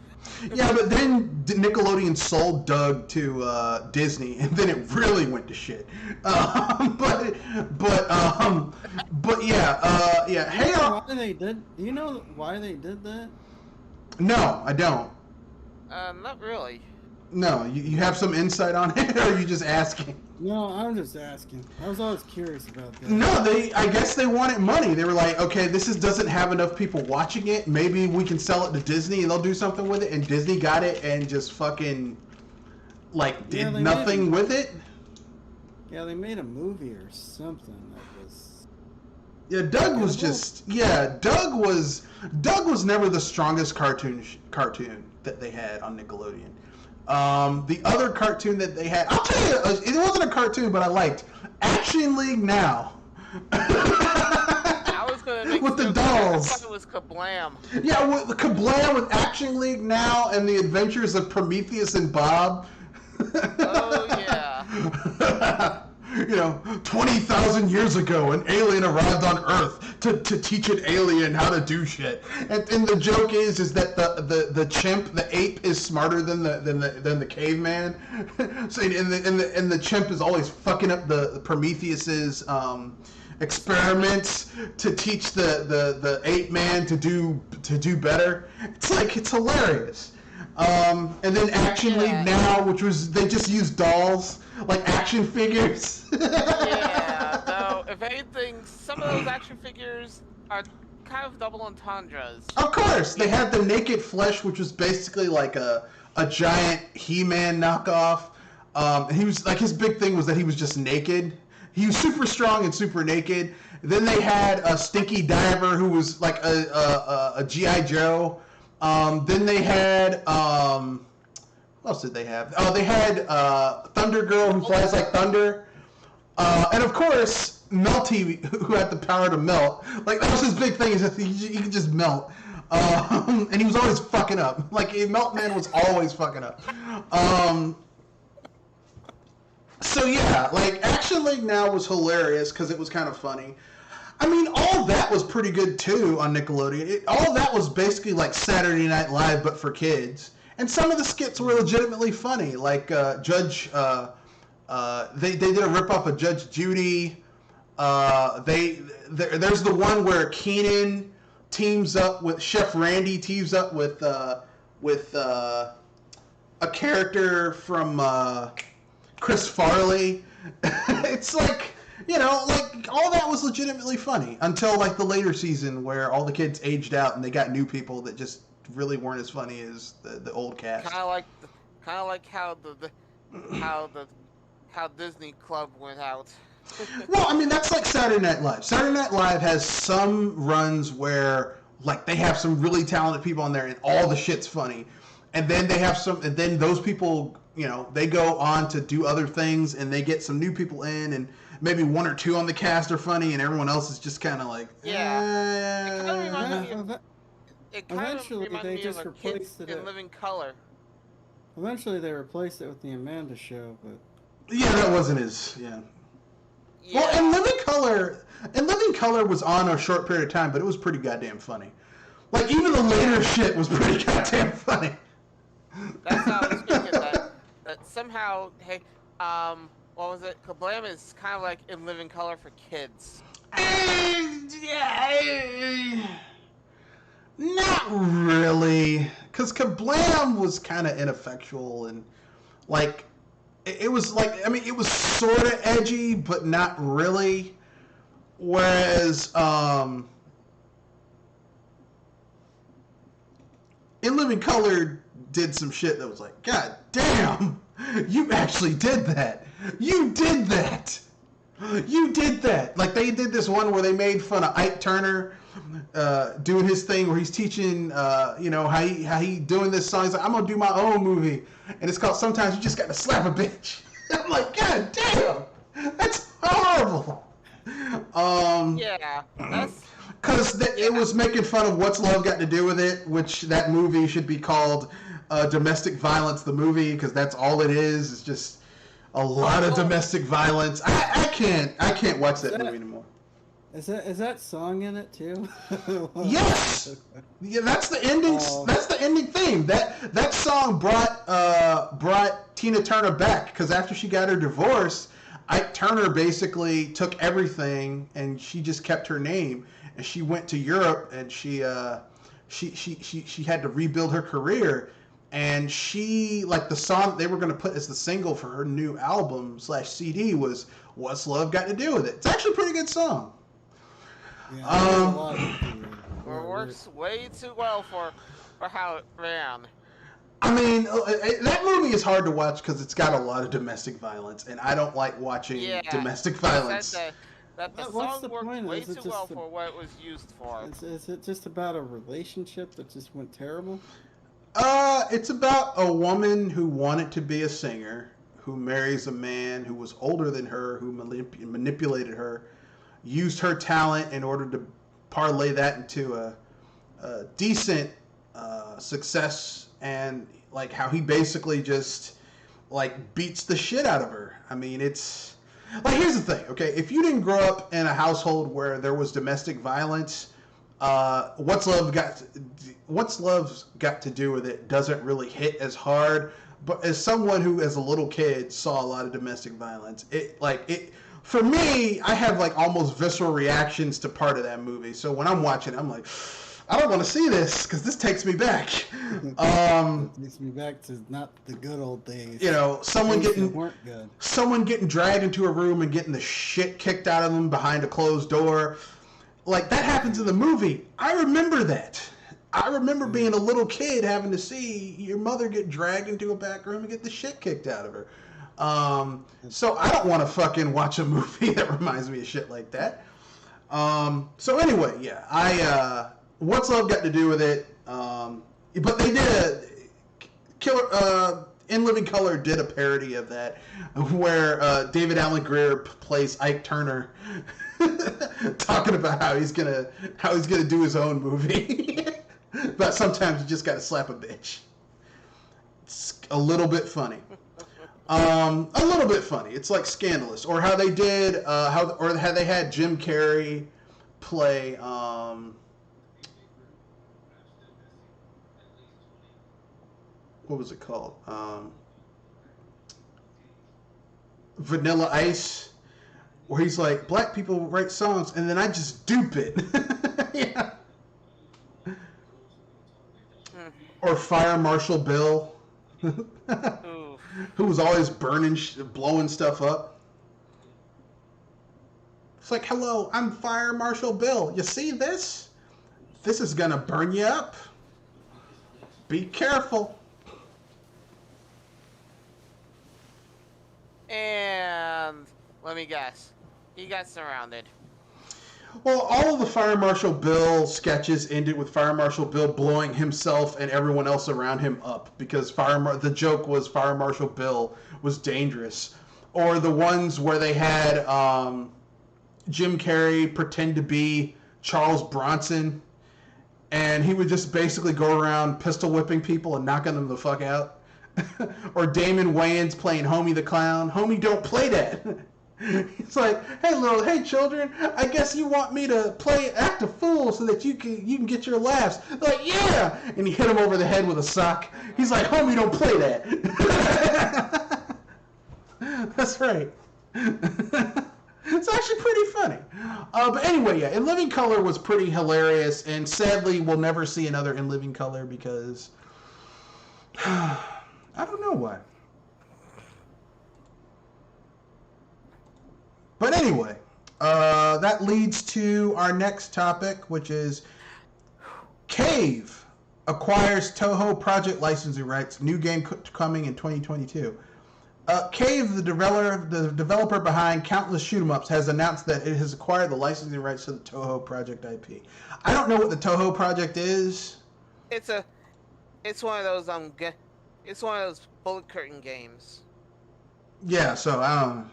Yeah, but then Nickelodeon sold Doug to Disney, and then it really went to shit. But yeah, yeah. Hey, Do you know why they did that? No, I don't. Not really. No, you have some insight on it, or are you just asking? No, I'm just asking. I was always curious about that. No, I guess they wanted money. They were like, okay, doesn't have enough people watching it. Maybe we can sell it to Disney and they'll do something with it. And Disney got it and just fucking, did nothing with it. Yeah, they made a movie or something that was... Yeah, Doug was never the strongest cartoon that they had on Nickelodeon. The other cartoon that they had, I'll tell you, it wasn't a cartoon, but I liked Action League Now. I was gonna make with the dolls. I thought it was Kablam. Yeah, with the Kablam, with Action League Now and the Adventures of Prometheus and Bob. Oh yeah. 20,000 years ago, an alien arrived on Earth to teach an alien how to do shit. And the joke is that the chimp, the ape, is smarter than the caveman. So and the chimp is always fucking up the Prometheus's experiments to teach the ape man to do better. It's hilarious. And then Action League Now, which was, they just used dolls, like action figures. Yeah, though, if anything, some of those action figures are kind of double entendres. Of course, they had the Naked Flesh, which was basically like a giant He-Man knockoff. He was, his big thing was that he was just naked. He was super strong and super naked. Then they had a Stinky Diver, who was like a G.I. Joe. Then they had, what else did they have? Oh, they had Thunder Girl, who flies like thunder. And of course, Melty, who had the power to melt. That was his big thing, is that he could just melt. And he was always fucking up. Like, Meltman was always fucking up. So yeah, like, Action League Now was hilarious because it was kind of funny. I mean, all that was pretty good too on Nickelodeon. All that was basically like Saturday Night Live, but for kids. And some of the skits were legitimately funny, like Judge. They did a rip off of Judge Judy. There's the one where Keenan teams up with Chef Randy teams up with a character from Chris Farley. It's like, you know, like, all that was legitimately funny until like the later season where all the kids aged out and they got new people that just really weren't as funny as the old cast. Kind of like how Disney Club went out. Well, I mean, that's like Saturday Night Live. Saturday Night Live has some runs where like they have some really talented people on there and all the shit's funny. And then they have some, and then those people, you know, they go on to do other things and they get some new people in, and maybe one or two on the cast are funny and everyone else is just kind of like, yeah. It kind of reminds Eventually, they just of replaced it in Living Color. Eventually, they replaced it with the Amanda Show, but yeah, that wasn't as, yeah. Well, and Living Color was on a short period of time, but it was pretty goddamn funny. Like, even the later shit was pretty goddamn funny. That's how I was thinking that somehow, hey, what was it? Kablam is kind of like in Living Color for kids. Not really, because Kablam was kind of ineffectual and like it was like, I mean, it was sort of edgy, but not really. Whereas In Living Color did some shit that was like, God damn, you actually did that. You did that. You did that. Like, they did this one where they made fun of Ike Turner doing his thing where he's teaching, you know, how he doing this song. He's like, I'm going to do my own movie. And it's called Sometimes You Just Got to Slap a Bitch. I'm like, God damn, that's horrible. Yeah, that's... Because it was making fun of What's Love Got to Do with It, which that movie should be called Domestic Violence, the movie, because that's all it is. It's just a lot of domestic violence. I can't watch that movie anymore. Is that song in it too? Yes. Yeah, that's the ending. That's the ending theme. That song brought Tina Turner back, because after she got her divorce, Ike Turner basically took everything and she just kept her name. And she went to Europe and she had to rebuild her career. And she, like, the song that they were going to put as the single for her new album / CD was What's Love Got to Do with It. It's actually a pretty good song. Yeah, it works way too well for how it ran. I mean, that movie is hard to watch because it's got a lot of domestic violence, and I don't like watching domestic violence. That the What's song the worked point? way Is it too well just for what it was used for. Is it just about a relationship that just went terrible? It's about a woman who wanted to be a singer, who marries a man who was older than her, who manipulated her, used her talent in order to parlay that into a decent success, and like how he basically just like beats the shit out of her. I mean, it's like, here's the thing, okay? If you didn't grow up in a household where there was domestic violence, What's Love's Got to Do with It doesn't really hit as hard. But as someone who, as a little kid, saw a lot of domestic violence, for me, I have like almost visceral reactions to part of that movie. So when I'm watching it, I'm like, I don't want to see this because this takes me back. Takes me back to not the good old days. You know, someone weren't good. Someone getting dragged into a room and getting the shit kicked out of them behind a closed door. Like, that happens in the movie. I remember that. I remember being a little kid having to see your mother get dragged into a back room and get the shit kicked out of her. So I don't want to fucking watch a movie that reminds me of shit like that. So anyway, yeah, What's Love Got to Do with It? But they did In Living Color did a parody of that, where David Alan Grier plays Ike Turner, talking about how he's gonna do his own movie. But sometimes you just gotta slap a bitch. It's a little bit funny. A little bit funny. It's like scandalous, or how they did, how they had Jim Carrey play. What was it called? Vanilla Ice, where he's like, black people write songs, and then I just dupe it. Yeah. Or Fire Marshal Bill, who was always blowing stuff up. It's like, hello, I'm Fire Marshal Bill. You see this? This is gonna burn you up. Be careful. And let me guess, he got surrounded. Well, all of the Fire Marshal Bill sketches ended with Fire Marshal Bill blowing himself and everyone else around him up because the joke was Fire Marshal Bill was dangerous. Or the ones where they had Jim Carrey pretend to be Charles Bronson, and he would just basically go around pistol whipping people and knocking them the fuck out. Or Damon Wayans playing Homie the Clown. Homie, don't play that. It's like, hey children, I guess you want me to act a fool so that you can get your laughs. They're like, yeah, and he hit him over the head with a sock. He's like, homie, don't play that. That's right. It's actually pretty funny. But anyway, yeah, In Living Color was pretty hilarious, and sadly, we'll never see another In Living Color because I don't know why. But anyway, that leads to our next topic, which is Cave acquires Toho project licensing rights. New game coming in 2022. Cave, the developer behind countless shoot-'em-ups, has announced that it has acquired the licensing rights to the Toho project IP. I don't know what the Toho project is. It's one of those bullet curtain games. Yeah, so I don't know.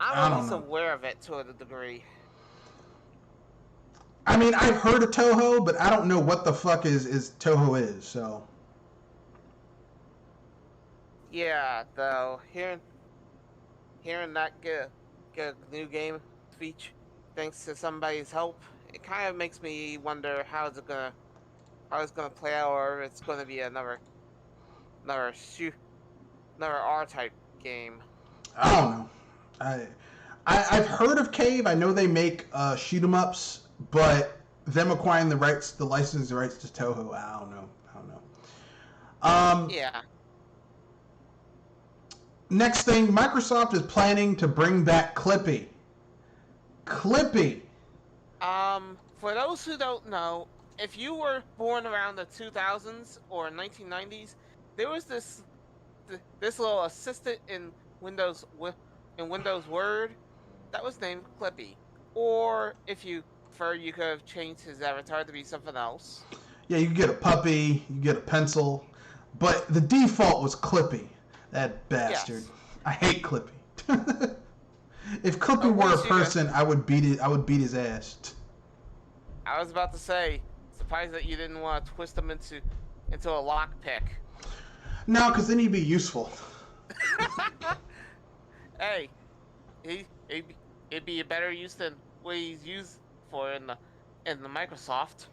I'm at least aware of it to a degree. I mean, I've heard of Toho, but I don't know what the fuck is Toho is, so. Yeah, though, hearing that get a new game feature thanks to somebody's help, it kind of makes me wonder how it's gonna play out, or if it's gonna be another R-type game. I don't know. I've heard of Cave. I know they make shoot 'em ups, but them acquiring the licensing rights to Toho, I don't know. Yeah. Next thing, Microsoft is planning to bring back Clippy. Clippy. For those who don't know, if you were born around the 2000s or 1990s, there was this little assistant in Windows Word that was named Clippy. Or if you prefer, you could have changed his avatar to be something else. Yeah, you could get a puppy, you get a pencil, but the default was Clippy. That bastard. Yes. I hate Clippy. If Clippy were a person, I would beat his ass. I was about to say, surprised that you didn't want to twist him into a lockpick. No, because then he'd be useful. Hey, it'd be a better use than what he's used for in the Microsoft.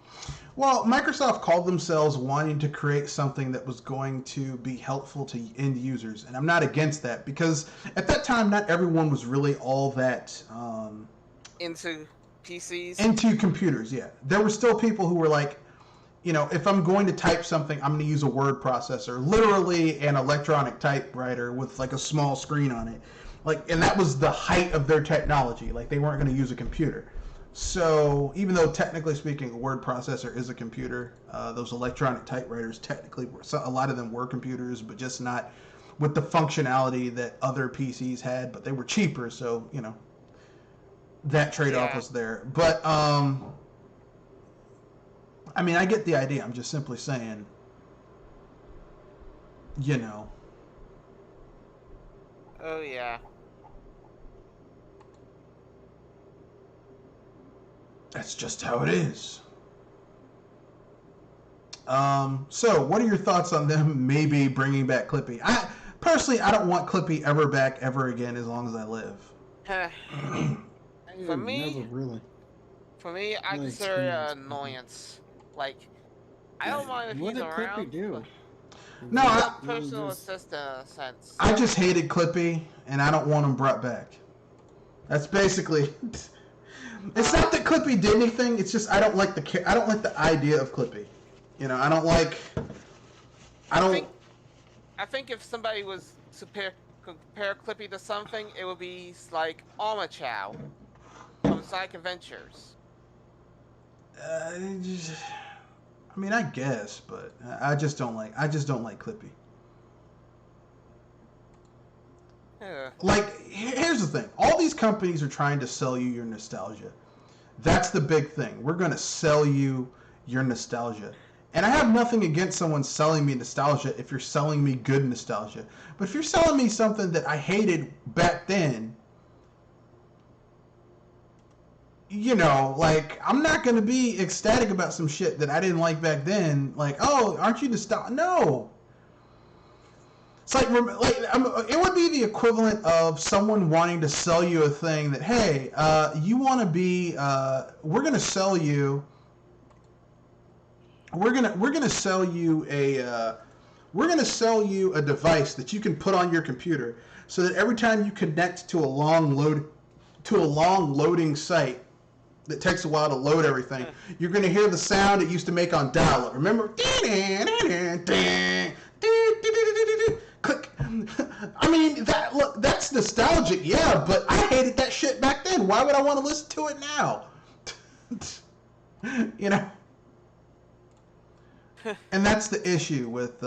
Well, Microsoft called themselves wanting to create something that was going to be helpful to end users, and I'm not against that because at that time, not everyone was really all that into PCs, into computers. Yeah, there were still people who were like, you know, if I'm going to type something, I'm going to use a word processor, literally an electronic typewriter with like a small screen on it. Like, and that was the height of their technology. Like, they weren't going to use a computer. So, even though technically speaking, a word processor is a computer, those electronic typewriters technically were, a lot of them were computers, but just not with the functionality that other PCs had. But they were cheaper, so you know that trade-off was there. But I mean, I get the idea. I'm just simply saying, you know. Oh yeah. That's just how it is. So, what are your thoughts on them maybe bringing back Clippy? Personally, I don't want Clippy ever back ever again as long as I live. For me, never really. I really consider it experienced an annoyance. Like, I don't mind if what he's did Clippy around. do? No, He's I- a personal assistant in a sense. I just hated Clippy, and I don't want him brought back. That's basically. It's not that Clippy did anything. It's just I don't like the idea of Clippy. You know, I don't like. I think if somebody was to compare Clippy to something, it would be like Chow from Sonic Adventures. I mean, I guess, but I just don't like Clippy. Yeah. Like, here's the thing. All these companies are trying to sell you your nostalgia. That's the big thing. We're going to sell you your nostalgia. And I have nothing against someone selling me nostalgia if you're selling me good nostalgia. But if you're selling me something that I hated back then, you know, like, I'm not going to be ecstatic about some shit that I didn't like back then. Like, oh, aren't you nostalgic? No. It's like it would be the equivalent of someone wanting to sell you a thing that, hey, you want to be, we're gonna sell you a device that you can put on your computer, so that every time you connect to a long loading site that takes a while to load everything, you're gonna hear the sound it used to make on dial-up. Remember? Click. I mean, that's nostalgic, yeah, but I hated that shit back then. Why would I want to listen to it now? You know? And that's the issue with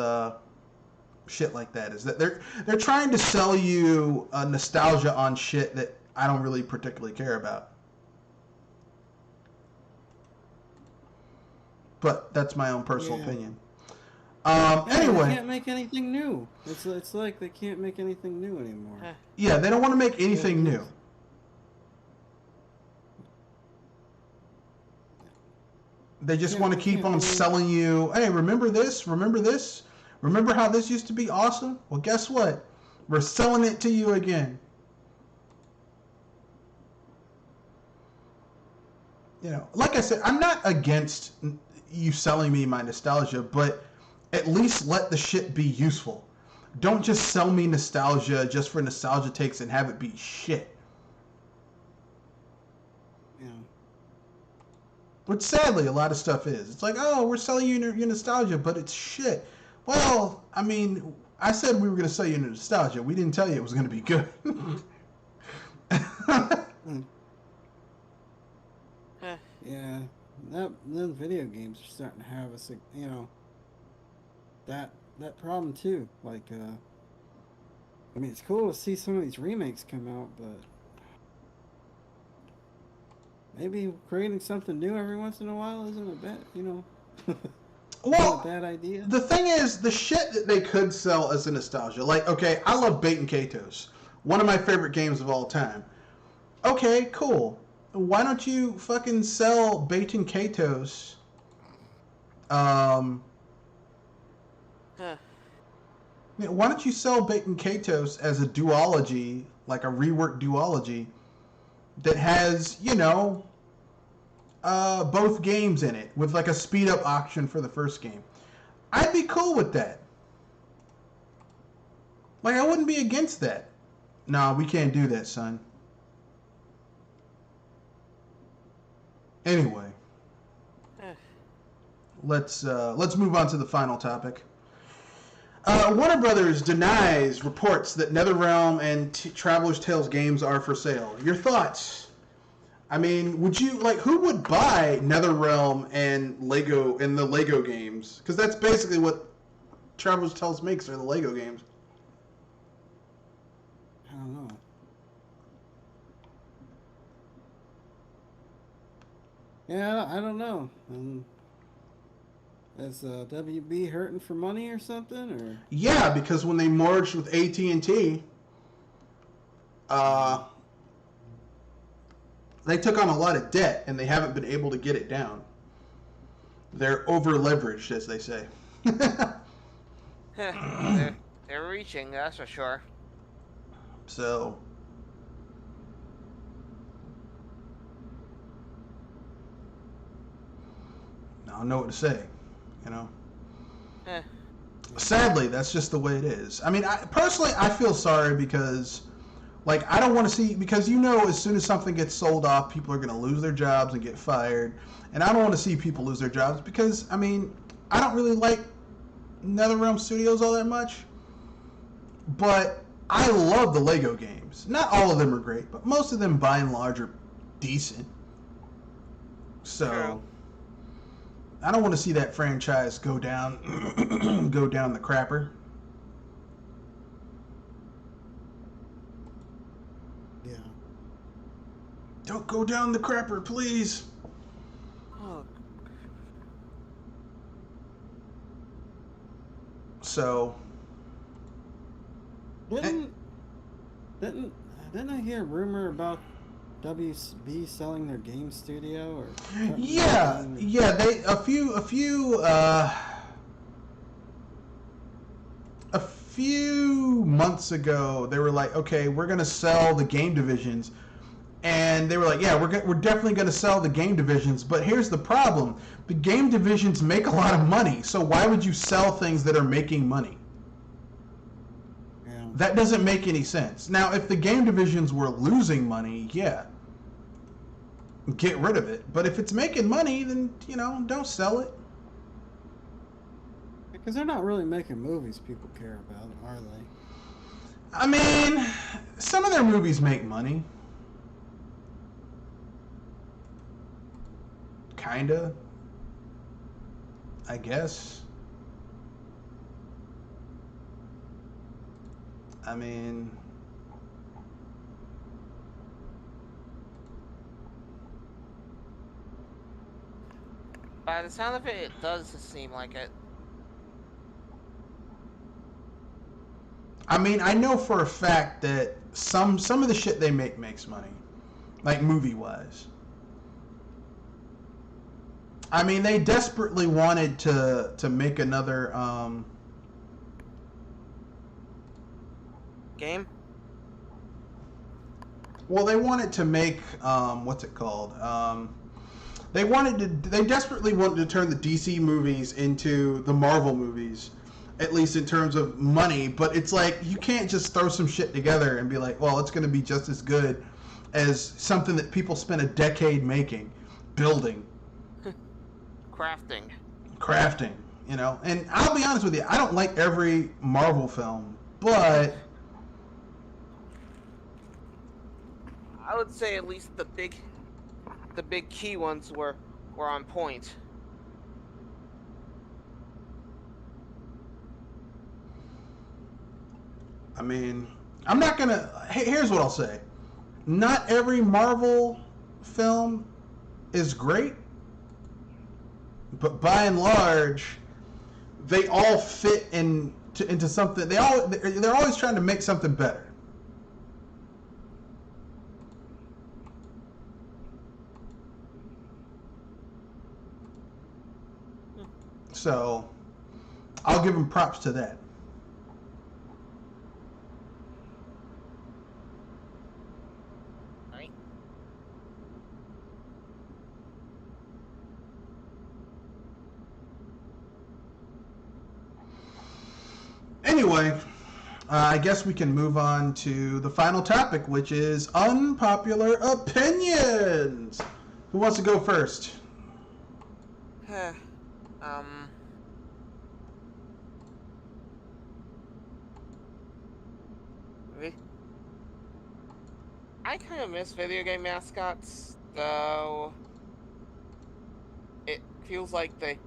shit like that, is that they're trying to sell you nostalgia on shit that I don't really particularly care about. But that's my own personal opinion. Anyway, they can't make anything new. It's like they can't make anything new anymore. Yeah, they don't want to make anything new. They just want to keep on selling you, hey, remember this? Remember this? Remember how this used to be awesome? Well, guess what? We're selling it to you again. You know, like I said, I'm not against you selling me my nostalgia, but at least let the shit be useful. Don't just sell me nostalgia just for nostalgia takes and have it be shit. Yeah. Which sadly a lot of stuff is. It's like, oh, we're selling you your nostalgia, but it's shit. Well, I mean, I said we were going to sell you nostalgia. We didn't tell you it was going to be good. Yeah, then video games are starting to have that problem too. Like, I mean, it's cool to see some of these remakes come out, but maybe creating something new every once in a while isn't a bad, well, a bad idea. The thing is, the shit that they could sell as a nostalgia, like, okay, I love Bait and Kato's, one of my favorite games of all time. Okay, cool. Why don't you fucking sell Bait and Kato's? Why don't you sell Bait and Kato's as a duology, like a reworked duology that has, both games in it with like a speed up option for the first game? I'd be cool with that. Like, I wouldn't be against that. Nah, we can't do that, son. Anyway, let's move on to the final topic. Warner Brothers denies reports that NetherRealm and Traveler's Tales games are for sale. Your thoughts? I mean, would you who would buy NetherRealm and the Lego games? Because that's basically what Traveler's Tales makes, are the Lego games. I don't know. Yeah, I don't know. Is WB hurting for money or something? Or yeah, because when they merged with AT&T, They took on a lot of debt, and they haven't been able to get it down. They're over-leveraged, as they say. they're reaching, that's for sure. So... I don't know what to say, you know? Sadly, that's just the way it is. I mean, personally, I feel sorry because, like, I don't want to see, because you know as soon as something gets sold off, people are going to lose their jobs and get fired. And I don't want to see people lose their jobs because, I mean, I don't really like NetherRealm Studios all that much. But I love the Lego games. Not all of them are great, but most of them, by and large, are decent. So... True. I don't want to see that franchise go down, go down the crapper. Yeah. Don't go down the crapper, please. Oh. So. Didn't I hear a rumor about WB selling their game studio? Or Yeah. They a few months ago they were like, okay, we're gonna sell the game divisions, and they were like, yeah, we're definitely gonna sell the game divisions. But here's the problem: the game divisions make a lot of money, so why would you sell things that are making money? Yeah. That doesn't make any sense. Now, if the game divisions were losing money, yeah, get rid of it. But if it's making money, then, you know, don't sell it. Because they're not really making movies people care about, are they? I mean, some of their movies make money. Kinda. I guess. I mean... By the sound of it, it does seem like it. I mean, I know for a fact that some of the shit they make makes money. Like, movie-wise. I mean, they desperately wanted to make another, Game? Well, they wanted to make, what's it called? They desperately wanted to turn the DC movies into the Marvel movies, at least in terms of money, but it's like, you can't just throw some shit together and be like, well, it's going to be just as good as something that people spent a decade making, building. Crafting, you know? And I'll be honest with you, I don't like every Marvel film, but... I would say at least the big key ones were on point. I mean, I'm not gonna... Here's what I'll say. Not every Marvel film is great, but by and large, they all fit into something. They're always trying to make something better. So, I'll give them props to that. Right? Anyway, I guess we can move on to the final topic, which is unpopular opinions. Who wants to go first? I kind of miss video game mascots, though. It feels like we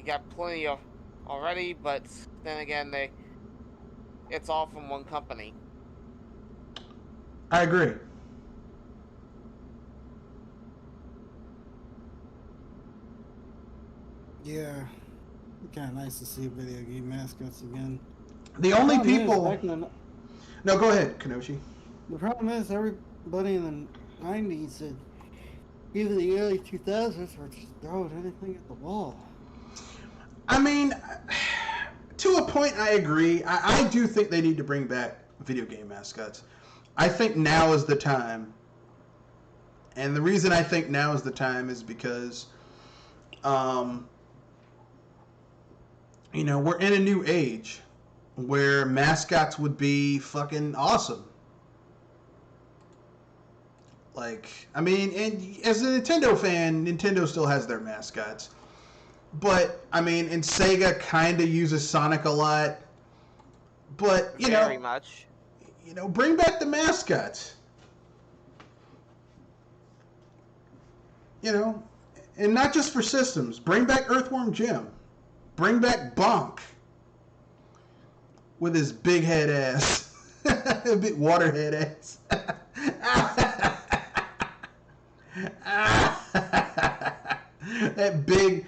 got plenty of already, but then again, it's all from one company. I agree. Yeah. Kind of nice to see video game mascots again. The only Problem is, people... back in the- No, go ahead, Kenoshi. The problem is buddy in the 90s and even the early 2000s were just throwing anything at the wall. I mean, to a point, I agree. I do think they need to bring back video game mascots. I think now is the time. And the reason I think now is the time is because, we're in a new age where mascots would be fucking awesome. Like, I mean, and as a Nintendo fan, Nintendo still has their mascots. But, I mean, and Sega kind of uses Sonic a lot. But, Very much. Bring back the mascots. And not just for systems. Bring back Earthworm Jim. Bring back Bonk. With his big head ass. Big water head ass. That big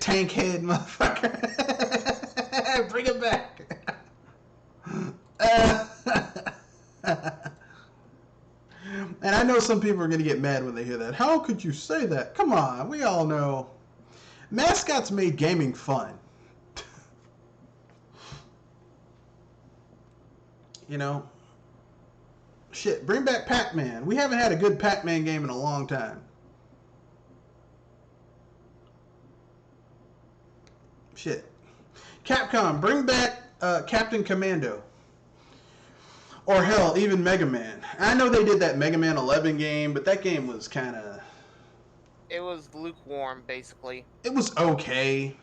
tank head motherfucker. Bring it back. And I know some people are going to get mad when they hear that. How could you say that? Come on, we all know. Mascots made gaming fun. Shit, bring back Pac-Man. We haven't had a good Pac-Man game in a long time. Shit. Capcom, bring back Captain Commando. Or hell, even Mega Man. I know they did that Mega Man 11 game, but that game was kind of... It was lukewarm, basically. It was okay.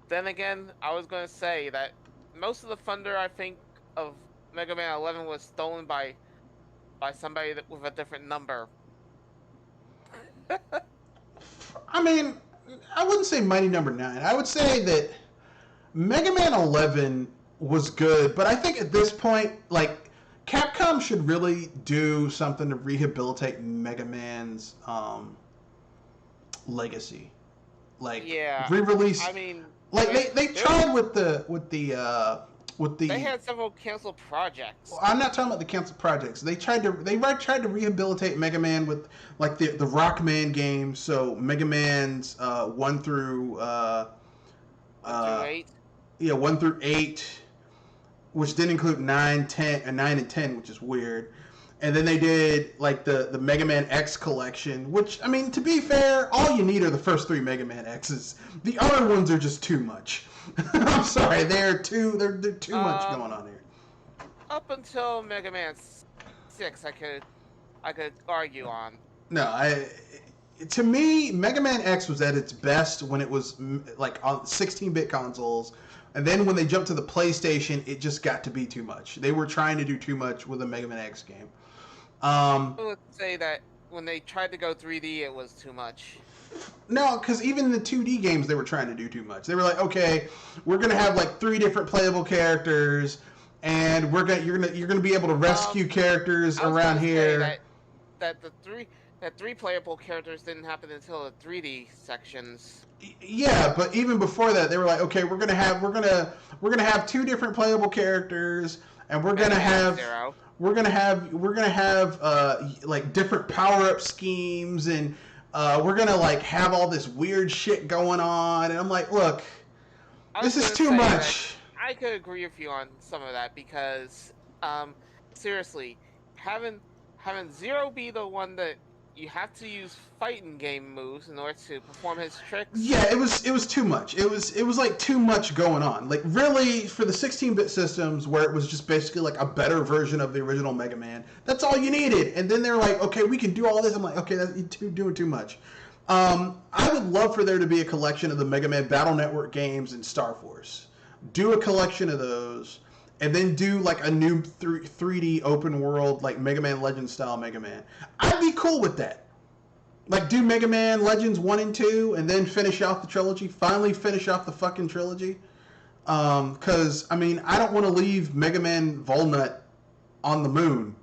Then again, I was going to say that most of the thunder, I think, of Mega Man 11 was stolen by somebody with a different number. I mean, I wouldn't say Mighty Number 9. I would say that Mega Man 11 was good, but I think at this point, like, Capcom should really do something to rehabilitate Mega Man's legacy. Like, yeah, re-release. I mean, like they tried with the. They had several canceled projects. Well, I'm not talking about the canceled projects. They tried to rehabilitate Mega Man with like the Rockman games. So Mega Man's 1 through 8. Yeah, 1 through 8, which didn't include 9 and 10, which is weird. And then they did like the Mega Man X collection, which, I mean, to be fair, all you need are the first 3 Mega Man X's. The other ones are just too much. I'm sorry, they're too much going on here. Up until Mega Man 6, I could argue on. No, to me, Mega Man X was at its best when it was like on 16-bit consoles, and then when they jumped to the PlayStation, it just got to be too much. They were trying to do too much with a Mega Man X game. I would say that when they tried to go 3D, it was too much. No, because even the 2D games, they were trying to do too much. They were like, okay, we're gonna have like 3 different playable characters, and you're gonna be able to rescue characters around here. That the 3 playable characters didn't happen until the 3D sections. Yeah, but even before that, they were like, okay, we're gonna have 2 different playable characters, and we're gonna have like different power-up schemes, and we're gonna like have all this weird shit going on. And I'm like, look, this is too much. I could agree with you on some of that because, seriously, having Zero be the one that you have to use fighting game moves in order to perform his tricks. Yeah, it was too much. It was like too much going on. Like really, for the 16-bit systems where it was just basically like a better version of the original Mega Man, that's all you needed. And then they're like, okay, we can do all this. I'm like, okay, that's doing too much. I would love for there to be a collection of the Mega Man Battle Network games and Star Force. Do a collection of those, and then do like a new 3D open world, like Mega Man Legends style Mega Man. I'd be cool with that. Like, do Mega Man Legends 1 and 2, and then finish off the trilogy. Finally finish off the fucking trilogy. Because, I mean, I don't want to leave Mega Man Volnut on the moon.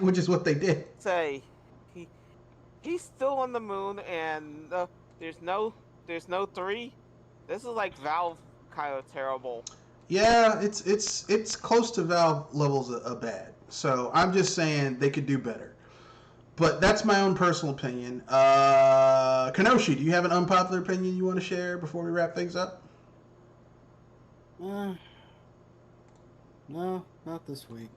Which is what they did. Say, he's still on the moon, and there's no 3. This is like Valve kind of terrible. Yeah, it's close to Valve levels of bad. So I'm just saying they could do better. But that's my own personal opinion. Kenoshi, do you have an unpopular opinion you want to share before we wrap things up? No, not this week.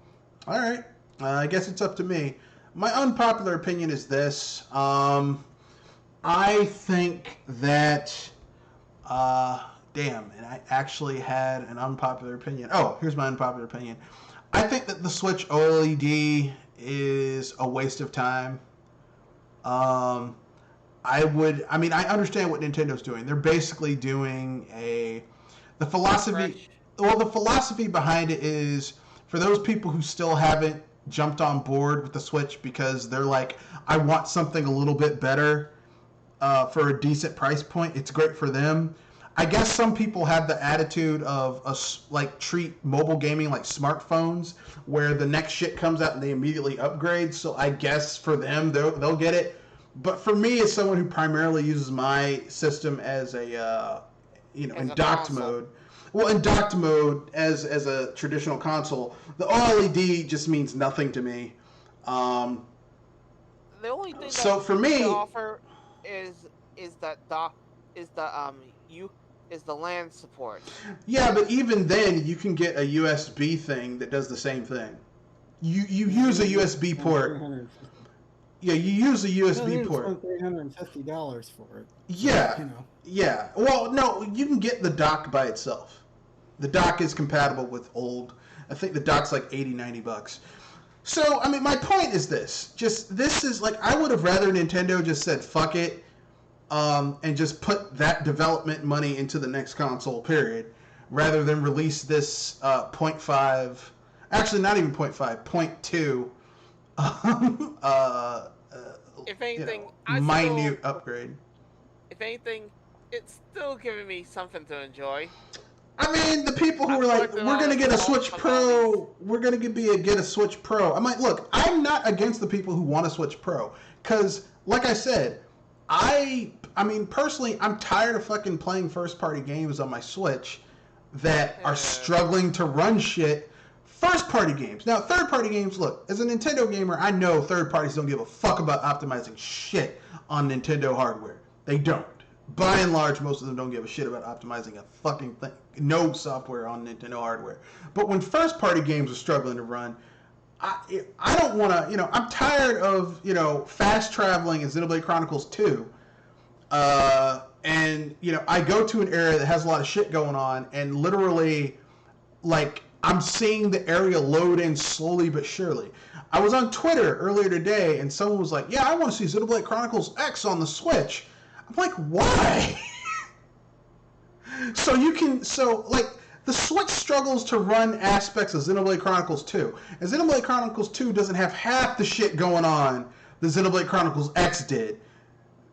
All right. I guess it's up to me. My unpopular opinion is this. I think that. Damn, and I actually had an unpopular opinion. Oh, here's my unpopular opinion. I think that the Switch OLED is a waste of time. I mean, I understand what Nintendo's doing. They're basically doing the philosophy. Well, the philosophy behind it is for those people who still haven't jumped on board with the Switch because they're like, I want something a little bit better for a decent price point. It's great for them. I guess some people have the attitude of like treat mobile gaming like smartphones, where the next shit comes out and they immediately upgrade. So I guess for them they'll get it. But for me, as someone who primarily uses my system as a in docked mode, well, in docked mode as a traditional console, the OLED just means nothing to me. The only thing so that for me, offer is that is the LAN support. Yeah, but even then, you can get a USB thing that does the same thing. You use a USB port. Yeah, you use a USB port. $350 for it. Yeah, You know. yeah. Well, no, you can get the dock by itself. The dock is compatible with old. I think the dock's like $80-$90. So, I mean, my point is this. This is like, I would have rather Nintendo just said, fuck it, and just put that development money into the next console, period, rather than release this 0.5, actually not even 0.5, 0.2, if anything, minute upgrade. If anything, it's still giving me something to enjoy. I mean, the people who are like, we're going to get a Switch Pro, we're going to get a Switch Pro. I'm like, look, I'm not against the people who want a Switch Pro. Because, like I said, I mean, personally, I'm tired of fucking playing first-party games on my Switch that are struggling to run shit. First-party games. Now, third-party games, look, as a Nintendo gamer, I know third parties don't give a fuck about optimizing shit on Nintendo hardware. They don't. By and large, most of them don't give a shit about optimizing a fucking thing. No software on Nintendo hardware. But when first-party games are struggling to run, I don't want to, I'm tired of, fast traveling in Xenoblade Chronicles 2. And, I go to an area that has a lot of shit going on, and literally, like, I'm seeing the area load in slowly but surely. I was on Twitter earlier today, and someone was like, yeah, I want to see Xenoblade Chronicles X on the Switch. I'm like, why? The Switch struggles to run aspects of Xenoblade Chronicles 2. And Xenoblade Chronicles 2 doesn't have half the shit going on that Xenoblade Chronicles X did.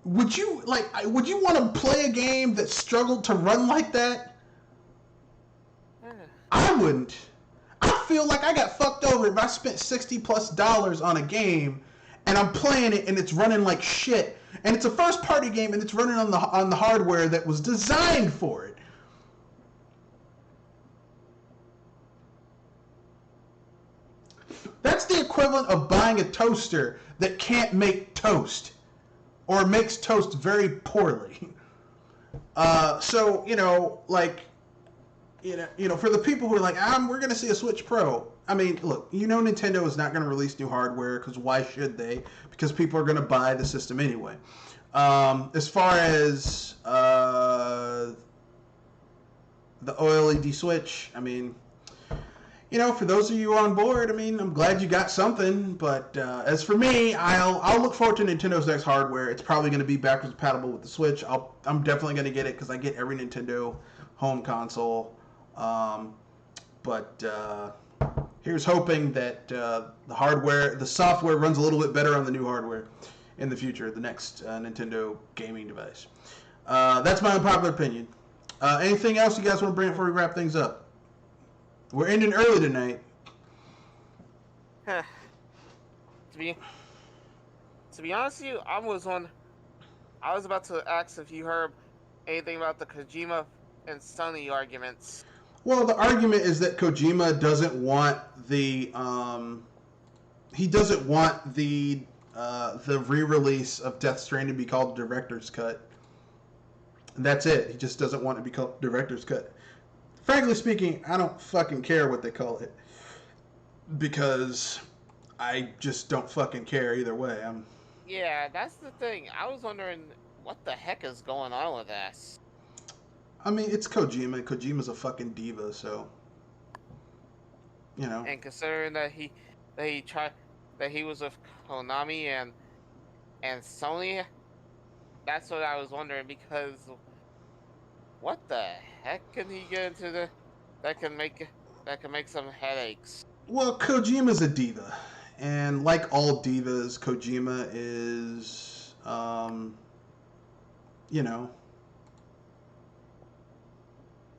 Would you want to play a game that struggled to run like that? I wouldn't. I feel like I got fucked over if I spent $60+ on a game and I'm playing it and it's running like shit. And it's a first-party game and it's running on the hardware that was designed for it. That's the equivalent of buying a toaster that can't make toast, or makes toast very poorly. For the people who are like, we're going to see a Switch Pro. I mean, look, Nintendo is not going to release new hardware, because why should they? Because people are going to buy the system anyway. As far as the OLED Switch, I mean, for those of you on board, I mean, I'm glad you got something. But as for me, I'll look forward to Nintendo's next hardware. It's probably going to be backwards compatible with the Switch. I'm definitely going to get it because I get every Nintendo home console. Here's hoping that the software runs a little bit better on the new hardware in the future, the next Nintendo gaming device. That's my unpopular opinion. Anything else you guys want to bring before we wrap things up? We're ending early tonight. To be honest with you, I was about to ask if you heard anything about the Kojima and Sony arguments. Well, the argument is that Kojima doesn't want the he doesn't want the re-release of Death Stranding to be called the director's cut. And that's it. He just doesn't want it to be called director's cut. Frankly speaking, I don't fucking care what they call it because I just don't fucking care either way. Yeah, that's the thing. I was wondering what the heck is going on with this. I mean, it's Kojima. Kojima's a fucking diva, so you know. And considering that he was with Konami and Sony, that's what I was wondering, because what the heck can he get into that can make some headaches? Well, Kojima's a diva, and like all divas, Kojima is you know,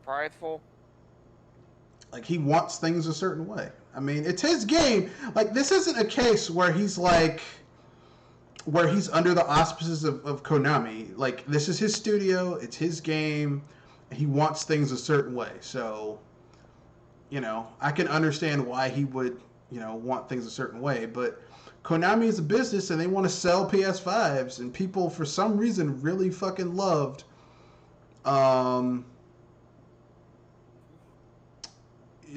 Prideful. like he wants things a certain way. I mean, it's his game. Like, this isn't a case where he's under the auspices of Konami. Like, this is his studio, it's his game, he wants things a certain way. So, you know, I can understand why he would, you know, want things a certain way, but Konami is a business and they want to sell PS5s, and people for some reason really fucking loved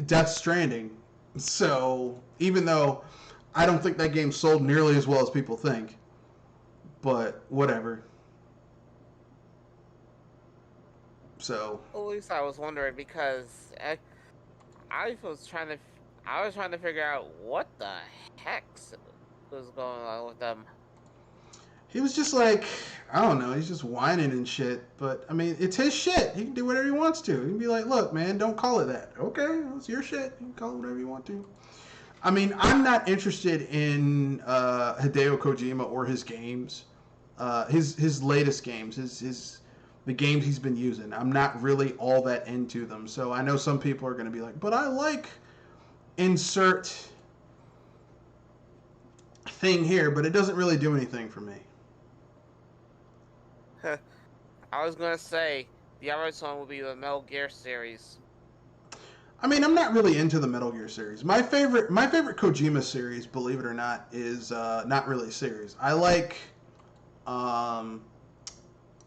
Death Stranding. So, even though I don't think that game sold nearly as well as people think, but whatever. So, At least I was wondering, because I was trying to figure out what the heck was going on with them. he was just like, I don't know, he's just whining and shit. But, I mean, it's his shit. He can do whatever he wants to. He can be like, look, man, don't call it that. Okay, it's your shit. You can call it whatever you want to. I mean, I'm not interested in Hideo Kojima or his games. His latest games, the games he's been using. I'm not really all that into them. So I know some people are going to be like, but I like insert thing here, but it doesn't really do anything for me. I was gonna say the other one would be the Metal Gear series. I mean, I'm not really into the Metal Gear series. My favorite Kojima series, believe it or not, is not really a series. I like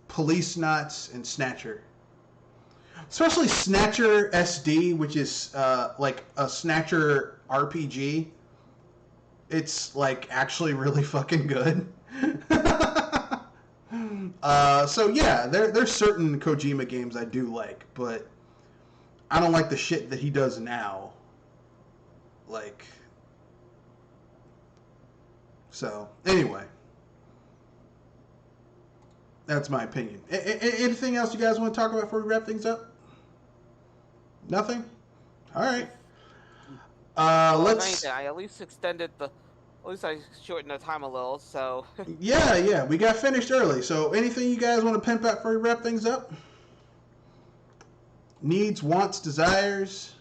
Police Knots and Snatcher. Especially Snatcher SD, which is like a Snatcher RPG. It's like actually really fucking good. So yeah, there's certain Kojima games I do like, but I don't like the shit that he does now. Like, so anyway, that's my opinion. Anything else you guys want to talk about before we wrap things up? Nothing? All right. Let's. I at least I shortened the time a little, so. Yeah, we got finished early. So anything you guys want to pimp out before we wrap things up? Needs, wants, desires,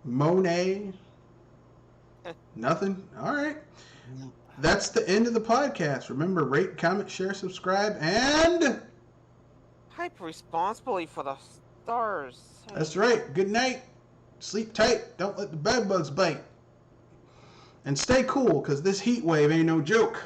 Monet. Nothing? All right. That's the end of the podcast. Remember, rate, comment, share, subscribe, and Hype responsibly for the stars. That's right. Good night. Sleep tight. Don't let the bed bugs bite. And stay cool, because this heat wave ain't no joke.